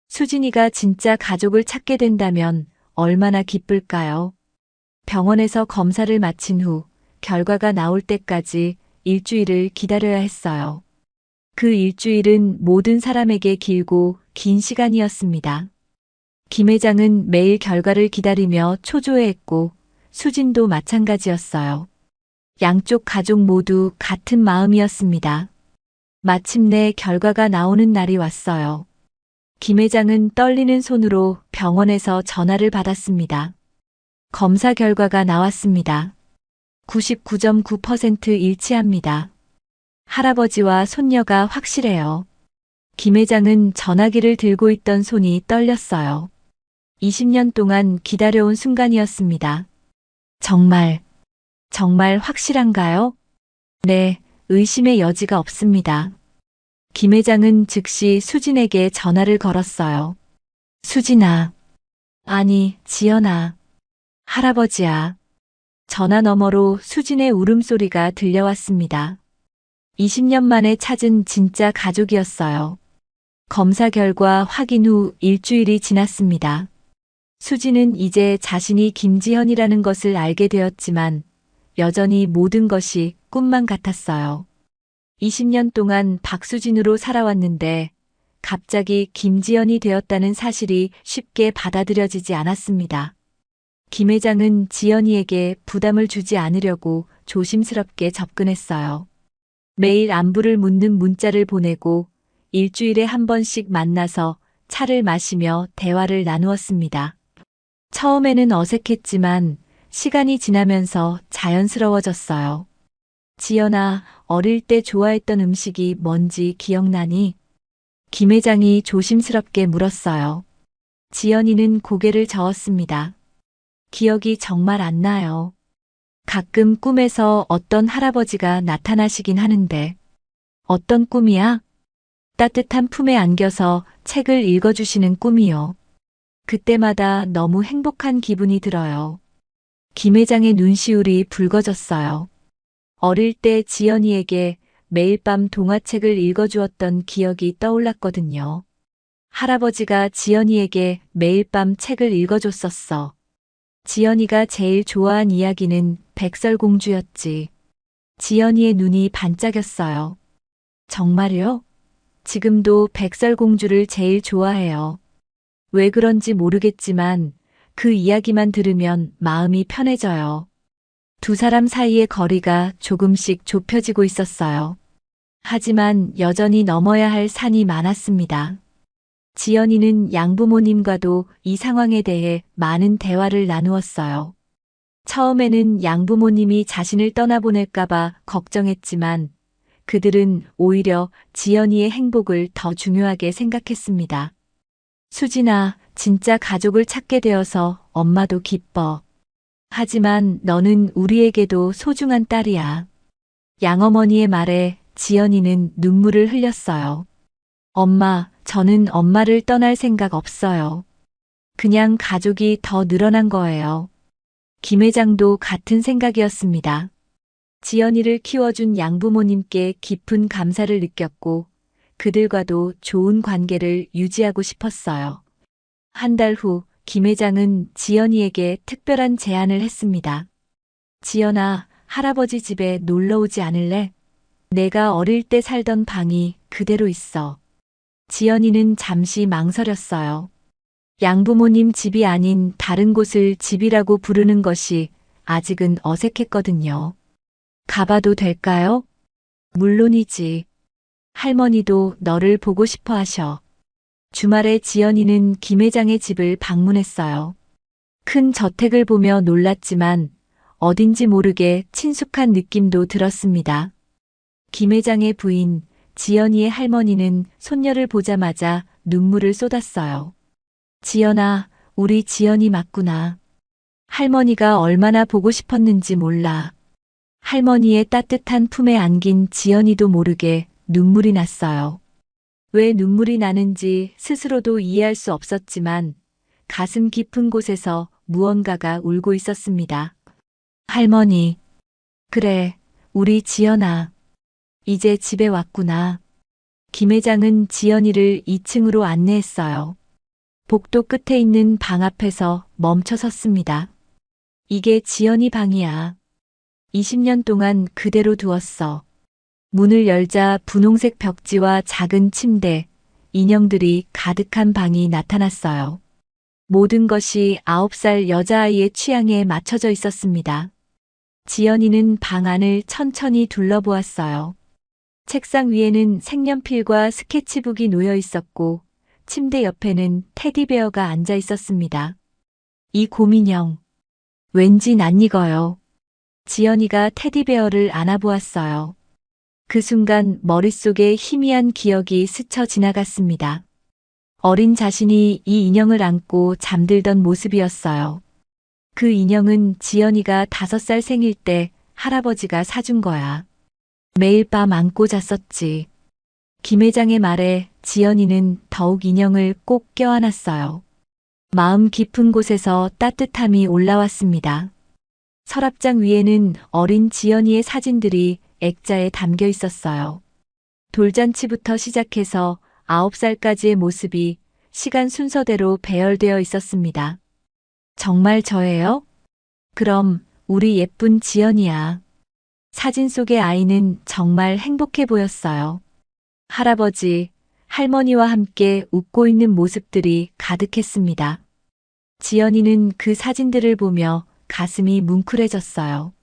수진이가 진짜 가족을 찾게 된다면 얼마나 기쁠까요? 병원에서 검사를 마친 후 결과가 나올 때까지 일주일을 기다려야 했어요. 그 일주일은 모든 사람에게 길고 긴 시간이었습니다. 김 회장은 매일 결과를 기다리며 초조해했고 수진도 마찬가지였어요. 양쪽 가족 모두 같은 마음이었습니다. 마침내 결과가 나오는 날이 왔어요. 김 회장은 떨리는 손으로 병원에서 전화를 받았습니다. 검사 결과가 나왔습니다. 99.9% 일치합니다. 할아버지와 손녀가 확실해요. 김 회장은 전화기를 들고 있던 손이 떨렸어요. 20년 동안 기다려온 순간이었습니다. 정말 확실한가요? 네, 의심의 여지가 없습니다. 김 회장은 즉시 수진에게 전화를 걸었어요. 수진아, 아니, 지연아. 할아버지야. 전화 너머로 수진의 울음소리가 들려왔습니다. 20년 만에 찾은 진짜 가족이었어요. 검사 결과 확인 후 일주일이 지났습니다. 수진은 이제 자신이 김지현이라는 것을 알게 되었지만 여전히 모든 것이 꿈만 같았어요. 20년 동안 박수진으로 살아왔는데 갑자기 김지현이 되었다는 사실이 쉽게 받아들여지지 않았습니다. 김 회장은 지연이에게 부담을 주지 않으려고 조심스럽게 접근했어요. 매일 안부를 묻는 문자를 보내고 일주일에 한 번씩 만나서 차를 마시며 대화를 나누었습니다. 처음에는 어색했지만 시간이 지나면서 자연스러워졌어요. 지연아, 어릴 때 좋아했던 음식이 뭔지 기억나니? 김 회장이 조심스럽게 물었어요. 지연이는 고개를 저었습니다. 기억이 정말 안 나요. 가끔 꿈에서 어떤 할아버지가 나타나시긴 하는데. 어떤 꿈이야? 따뜻한 품에 안겨서 책을 읽어주시는 꿈이요. 그때마다 너무 행복한 기분이 들어요. 김 회장의 눈시울이 붉어졌어요. 어릴 때 지연이에게 매일 밤 동화책을 읽어주었던 기억이 떠올랐거든요. 할아버지가 지연이에게 매일 밤 책을 읽어줬었어. 지연이가 제일 좋아한 이야기는 백설공주였지. 지연이의 눈이 반짝였어요. 정말요? 지금도 백설공주를 제일 좋아해요. 왜 그런지 모르겠지만 그 이야기만 들으면 마음이 편해져요. 두 사람 사이의 거리가 조금씩 좁혀지고 있었어요. 하지만 여전히 넘어야 할 산이 많았습니다. 지연이는 양부모님과도 이 상황에 대해 많은 대화를 나누었어요. 처음에는 양부모님이 자신을 떠나보낼까봐 걱정했지만 그들은 오히려 지연이의 행복을 더 중요하게 생각했습니다. 수진아, 진짜 가족을 찾게 되어서 엄마도 기뻐. 하지만 너는 우리에게도 소중한 딸이야. 양어머니의 말에 지연이는 눈물을 흘렸어요. 엄마, 저는 엄마를 떠날 생각 없어요. 그냥 가족이 더 늘어난 거예요. 김 회장도 같은 생각이었습니다. 지연이를 키워준 양부모님께 깊은 감사를 느꼈고 그들과도 좋은 관계를 유지하고 싶었어요. 한 달 후 김 회장은 지연이에게 특별한 제안을 했습니다. 지연아, 할아버지 집에 놀러 오지 않을래? 내가 어릴 때 살던 방이 그대로 있어. 지연이는 잠시 망설였어요. 양부모님 집이 아닌 다른 곳을 집이라고 부르는 것이 아직은 어색했거든요. 가봐도 될까요? 물론이지. 할머니도 너를 보고 싶어 하셔. 주말에 지연이는 김 회장의 집을 방문했어요. 큰 저택을 보며 놀랐지만 어딘지 모르게 친숙한 느낌도 들었습니다. 김 회장의 부인, 지연이의 할머니는 손녀를 보자마자 눈물을 쏟았어요. 지연아, 우리 지연이 맞구나. 할머니가 얼마나 보고 싶었는지 몰라. 할머니의 따뜻한 품에 안긴 지연이도 모르게 눈물이 났어요. 왜 눈물이 나는지 스스로도 이해할 수 없었지만 가슴 깊은 곳에서 무언가가 울고 있었습니다. 할머니, 그래, 우리 지연아. 이제 집에 왔구나. 김 회장은 지연이를 2층으로 안내했어요. 복도 끝에 있는 방 앞에서 멈춰 섰습니다. 이게 지연이 방이야. 20년 동안 그대로 두었어. 문을 열자 분홍색 벽지와 작은 침대, 인형들이 가득한 방이 나타났어요. 모든 것이 9살 여자아이의 취향에 맞춰져 있었습니다. 지연이는 방 안을 천천히 둘러보았어요. 책상 위에는 색연필과 스케치북이 놓여 있었고 침대 옆에는 테디베어가 앉아 있었습니다. 이 곰인형, 왠지 낯익어요. 지연이가 테디베어를 안아보았어요. 그 순간 머릿속에 희미한 기억이 스쳐 지나갔습니다. 어린 자신이 이 인형을 안고 잠들던 모습이었어요. 그 인형은 지연이가 5살 생일 때 할아버지가 사준 거야. 매일 밤 안고 잤었지. 김 회장의 말에 지연이는 더욱 인형을 꼭 껴안았어요. 마음 깊은 곳에서 따뜻함이 올라왔습니다. 서랍장 위에는 어린 지연이의 사진들이 액자에 담겨 있었어요. 돌잔치부터 시작해서 9살까지의 모습이 시간 순서대로 배열되어 있었습니다. 정말 저예요? 그럼 우리 예쁜 지연이야. 사진 속의 아이는 정말 행복해 보였어요. 할아버지, 할머니와 함께 웃고 있는 모습들이 가득했습니다. 지연이는 그 사진들을 보며 가슴이 뭉클해졌어요.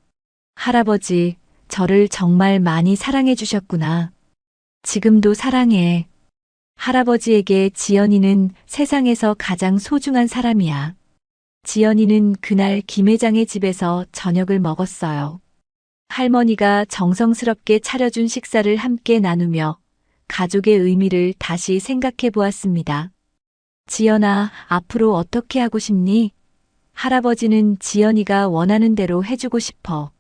할아버지, 저를 정말 많이 사랑해 주셨구나. 지금도 사랑해. 할아버지에게 지연이는 세상에서 가장 소중한 사람이야. 지연이는 그날 김 회장의 집에서 저녁을 먹었어요. 할머니가 정성스럽게 차려준 식사를 함께 나누며 가족의 의미를 다시 생각해 보았습니다. 지연아, 앞으로 어떻게 하고 싶니? 할아버지는 지연이가 원하는 대로 해주고 싶어.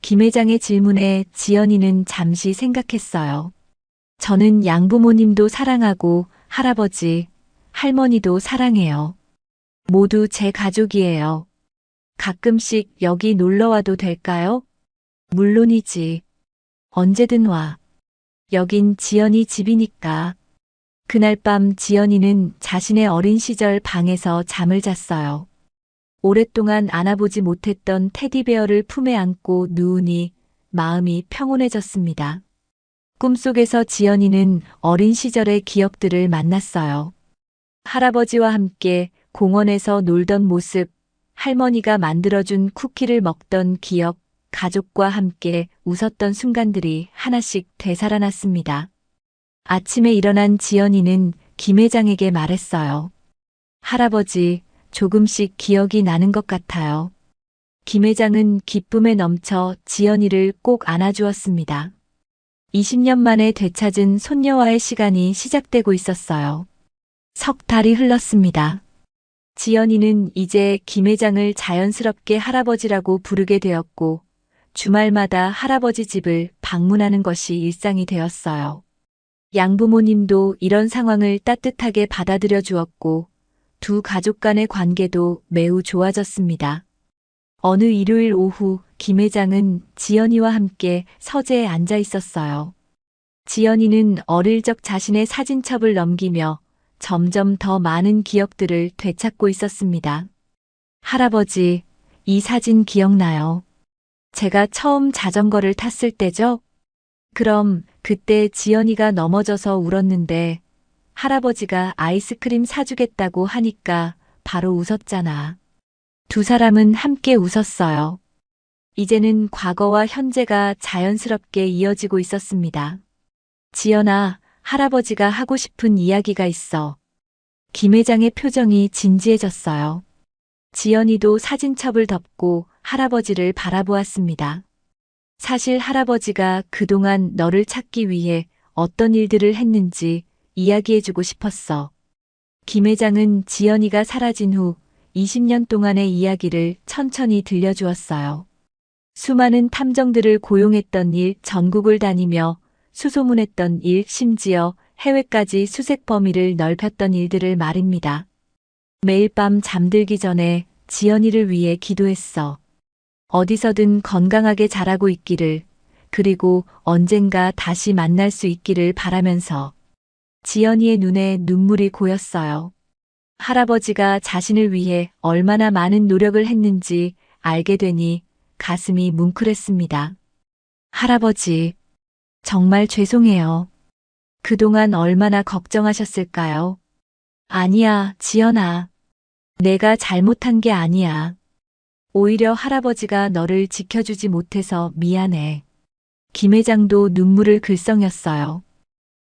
김 회장의 질문에 지연이는 잠시 생각했어요. 저는 양부모님도 사랑하고 할아버지, 할머니도 사랑해요. 모두 제 가족이에요. 가끔씩 여기 놀러 와도 될까요? 물론이지. 언제든 와. 여긴 지연이 집이니까. 그날 밤 지연이는 자신의 어린 시절 방에서 잠을 잤어요. 오랫동안 안아보지 못했던 테디베어를 품에 안고 누우니 마음이 평온해졌습니다. 꿈속에서 지연이는 어린 시절의 기억들을 만났어요. 할아버지와 함께 공원에서 놀던 모습, 할머니가 만들어준 쿠키를 먹던 기억, 가족과 함께 웃었던 순간들이 하나씩 되살아났습니다. 아침에 일어난 지연이는 김 회장에게 말했어요. 할아버지, 조금씩 기억이 나는 것 같아요. 김 회장은 기쁨에 넘쳐 지연이를 꼭 안아주었습니다. 20년 만에 되찾은 손녀와의 시간이 시작되고 있었어요. 석 달이 흘렀습니다. 지연이는 이제 김 회장을 자연스럽게 할아버지라고 부르게 되었고, 주말마다 할아버지 집을 방문하는 것이 일상이 되었어요. 양부모님도 이런 상황을 따뜻하게 받아들여 주었고, 두 가족 간의 관계도 매우 좋아졌습니다. 어느 일요일 오후 김 회장은 지연이와 함께 서재에 앉아 있었어요. 지연이는 어릴 적 자신의 사진첩을 넘기며 점점 더 많은 기억들을 되찾고 있었습니다. 할아버지, 이 사진 기억나요? 제가 처음 자전거를 탔을 때죠? 그럼 그때 지연이가 넘어져서 울었는데 할아버지가 아이스크림 사주겠다고 하니까 바로 웃었잖아. 두 사람은 함께 웃었어요. 이제는 과거와 현재가 자연스럽게 이어지고 있었습니다. 지연아, 할아버지가 하고 싶은 이야기가 있어. 김 회장의 표정이 진지해졌어요. 지연이도 사진첩을 덮고 할아버지를 바라보았습니다. 사실 할아버지가 그동안 너를 찾기 위해 어떤 일들을 했는지 이야기해주고 싶었어. 김 회장은 지연이가 사라진 후 20년 동안의 이야기를 천천히 들려주었어요. 수많은 탐정들을 고용했던 일, 전국을 다니며 수소문했던 일, 심지어 해외까지 수색 범위를 넓혔던 일들을 말입니다. 매일 밤 잠들기 전에 지연이를 위해 기도했어. 어디서든 건강하게 자라고 있기를, 그리고 언젠가 다시 만날 수 있기를 바라면서. 지연이의 눈에 눈물이 고였어요. 할아버지가 자신을 위해 얼마나 많은 노력을 했는지 알게 되니 가슴이 뭉클했습니다. 할아버지, 정말 죄송해요. 그동안 얼마나 걱정하셨을까요? 아니야, 지연아. 내가 잘못한 게 아니야. 오히려 할아버지가 너를 지켜주지 못해서 미안해. 김 회장도 눈물을 글썽였어요.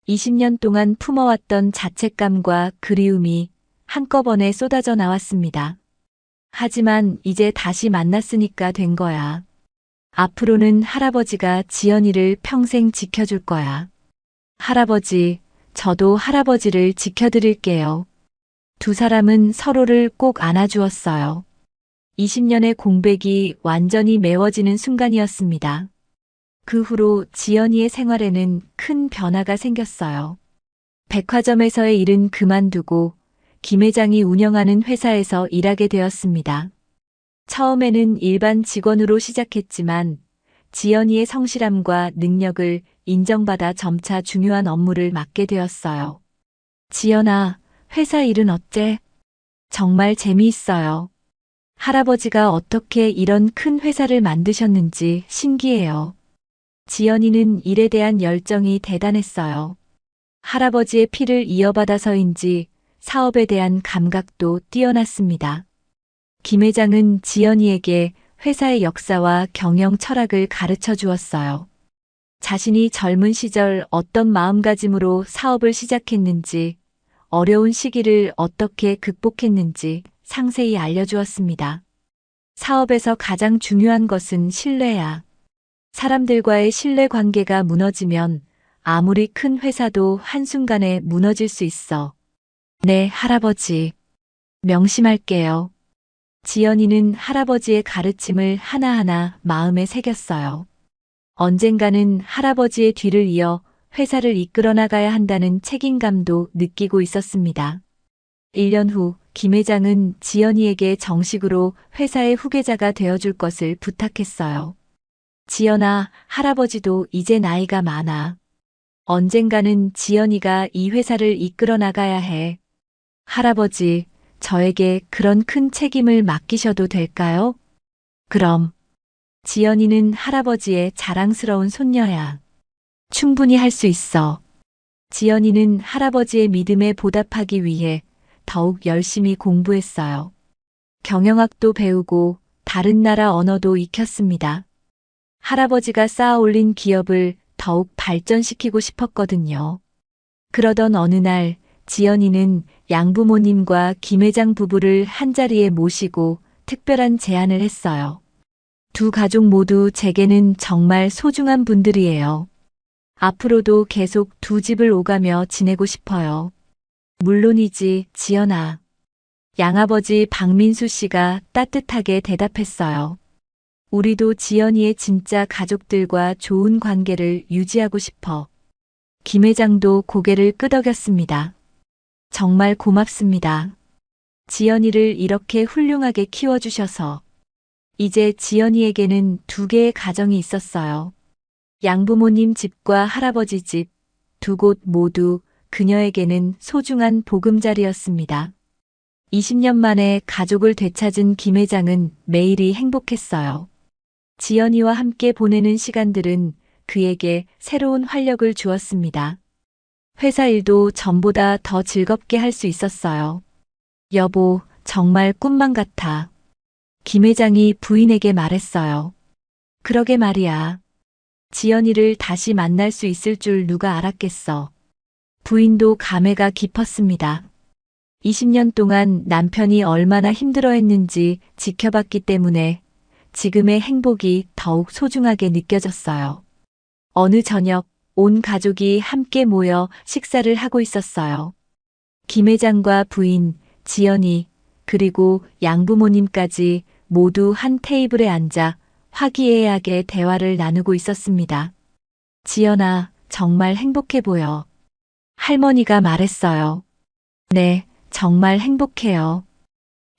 20년 동안 품어왔던 자책감과 그리움이 한꺼번에 쏟아져 나왔습니다. 하지만 이제 다시 만났으니까 된 거야. 앞으로는 할아버지가 지연이를 평생 지켜줄 거야. 할아버지, 저도 할아버지를 지켜드릴게요. 두 사람은 서로를 꼭 안아주었어요. 20년의 공백이 완전히 메워지는 순간이었습니다. 그 후로 지연이의 생활에는 큰 변화가 생겼어요. 백화점에서의 일은 그만두고 김 회장이 운영하는 회사에서 일하게 되었습니다. 처음에는 일반 직원으로 시작했지만 지연이의 성실함과 능력을 인정받아 점차 중요한 업무를 맡게 되었어요. 지연아, 회사 일은 어때? 정말 재미있어요. 할아버지가 어떻게 이런 큰 회사를 만드셨는지 신기해요. 지연이는 일에 대한 열정이 대단했어요. 할아버지의 피를 이어받아서인지 사업에 대한 감각도 뛰어났습니다. 김 회장은 지연이에게 회사의 역사와 경영 철학을 가르쳐 주었어요. 자신이 젊은 시절 어떤 마음가짐으로 사업을 시작했는지, 어려운 시기를 어떻게 극복했는지 상세히 알려주었습니다. 사업에서 가장 중요한 것은 신뢰야. 사람들과의 신뢰 관계가 무너지면 아무리 큰 회사도 한순간에 무너질 수 있어. 네, 할아버지. 명심할게요. 지연이는 할아버지의 가르침을 하나하나 마음에 새겼어요. 언젠가는 할아버지의 뒤를 이어 회사를 이끌어 나가야 한다는 책임감도 느끼고 있었습니다. 1년 후, 김 회장은 지연이에게 정식으로 회사의 후계자가 되어줄 것을 부탁했어요. 지연아, 할아버지도 이제 나이가 많아. 언젠가는 지연이가 이 회사를 이끌어 나가야 해. 할아버지, 저에게 그런 큰 책임을 맡기셔도 될까요? 그럼. 지연이는 할아버지의 자랑스러운 손녀야. 충분히 할 수 있어. 지연이는 할아버지의 믿음에 보답하기 위해 더욱 열심히 공부했어요. 경영학도 배우고 다른 나라 언어도 익혔습니다. 할아버지가 쌓아 올린 기업을 더욱 발전시키고 싶었거든요. 그러던 어느 날 지연이는 양부모님과 김 회장 부부를 한자리에 모시고 특별한 제안을 했어요. 두 가족 모두 제게는 정말 소중한 분들이에요. 앞으로도 계속 두 집을 오가며 지내고 싶어요. 물론이지, 지연아. 양아버지 박민수 씨가 따뜻하게 대답했어요. 우리도 지연이의 진짜 가족들과 좋은 관계를 유지하고 싶어. 김 회장도 고개를 끄덕였습니다. 정말 고맙습니다. 지연이를 이렇게 훌륭하게 키워주셔서. 이제 지연이에게는 두 개의 가정이 있었어요. 양부모님 집과 할아버지 집, 두 곳 모두 그녀에게는 소중한 보금자리였습니다. 20년 만에 가족을 되찾은 김 회장은 매일이 행복했어요. 지연이와 함께 보내는 시간들은 그에게 새로운 활력을 주었습니다. 회사 일도 전보다 더 즐겁게 할 수 있었어요. 여보, 정말 꿈만 같아. 김 회장이 부인에게 말했어요. 그러게 말이야. 지연이를 다시 만날 수 있을 줄 누가 알았겠어. 부인도 감회가 깊었습니다. 20년 동안 남편이 얼마나 힘들어했는지 지켜봤기 때문에 지금의 행복이 더욱 소중하게 느껴졌어요. 어느 저녁 온 가족이 함께 모여 식사를 하고 있었어요. 김 회장과 부인, 지연이, 그리고 양부모님까지 모두 한 테이블에 앉아 화기애애하게 대화를 나누고 있었습니다. 지연아, 정말 행복해 보여. 할머니가 말했어요. 네, 정말 행복해요.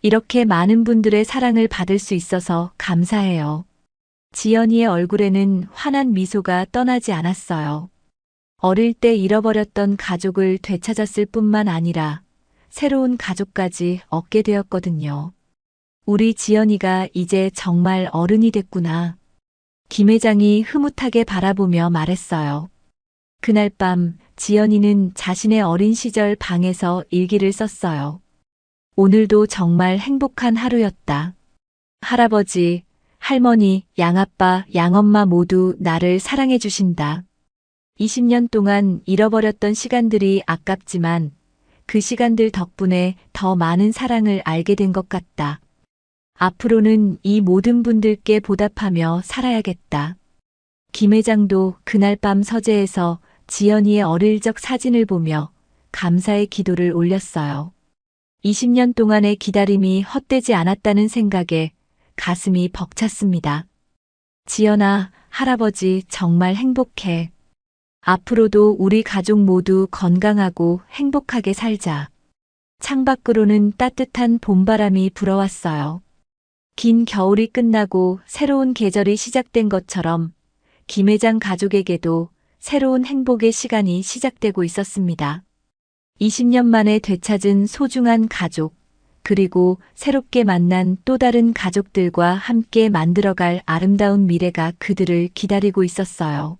이렇게 많은 분들의 사랑을 받을 수 있어서 감사해요. 지연이의 얼굴에는 환한 미소가 떠나지 않았어요. 어릴 때 잃어버렸던 가족을 되찾았을 뿐만 아니라 새로운 가족까지 얻게 되었거든요. 우리 지연이가 이제 정말 어른이 됐구나. 김 회장이 흐뭇하게 바라보며 말했어요. 그날 밤 지연이는 자신의 어린 시절 방에서 일기를 썼어요. 오늘도 정말 행복한 하루였다. 할아버지, 할머니, 양아빠, 양엄마 모두 나를 사랑해 주신다. 20년 동안 잃어버렸던 시간들이 아깝지만 그 시간들 덕분에 더 많은 사랑을 알게 된 것 같다. 앞으로는 이 모든 분들께 보답하며 살아야겠다. 김 회장도 그날 밤 서재에서 지연이의 어릴 적 사진을 보며 감사의 기도를 올렸어요. 20년 동안의 기다림이 헛되지 않았다는 생각에 가슴이 벅찼습니다. 지연아, 할아버지 정말 행복해. 앞으로도 우리 가족 모두 건강하고 행복하게 살자. 창밖으로는 따뜻한 봄바람이 불어왔어요. 긴 겨울이 끝나고 새로운 계절이 시작된 것처럼 김 회장 가족에게도 새로운 행복의 시간이 시작되고 있었습니다. 20년 만에 되찾은 소중한 가족, 그리고 새롭게 만난 또 다른 가족들과 함께 만들어갈 아름다운 미래가 그들을 기다리고 있었어요.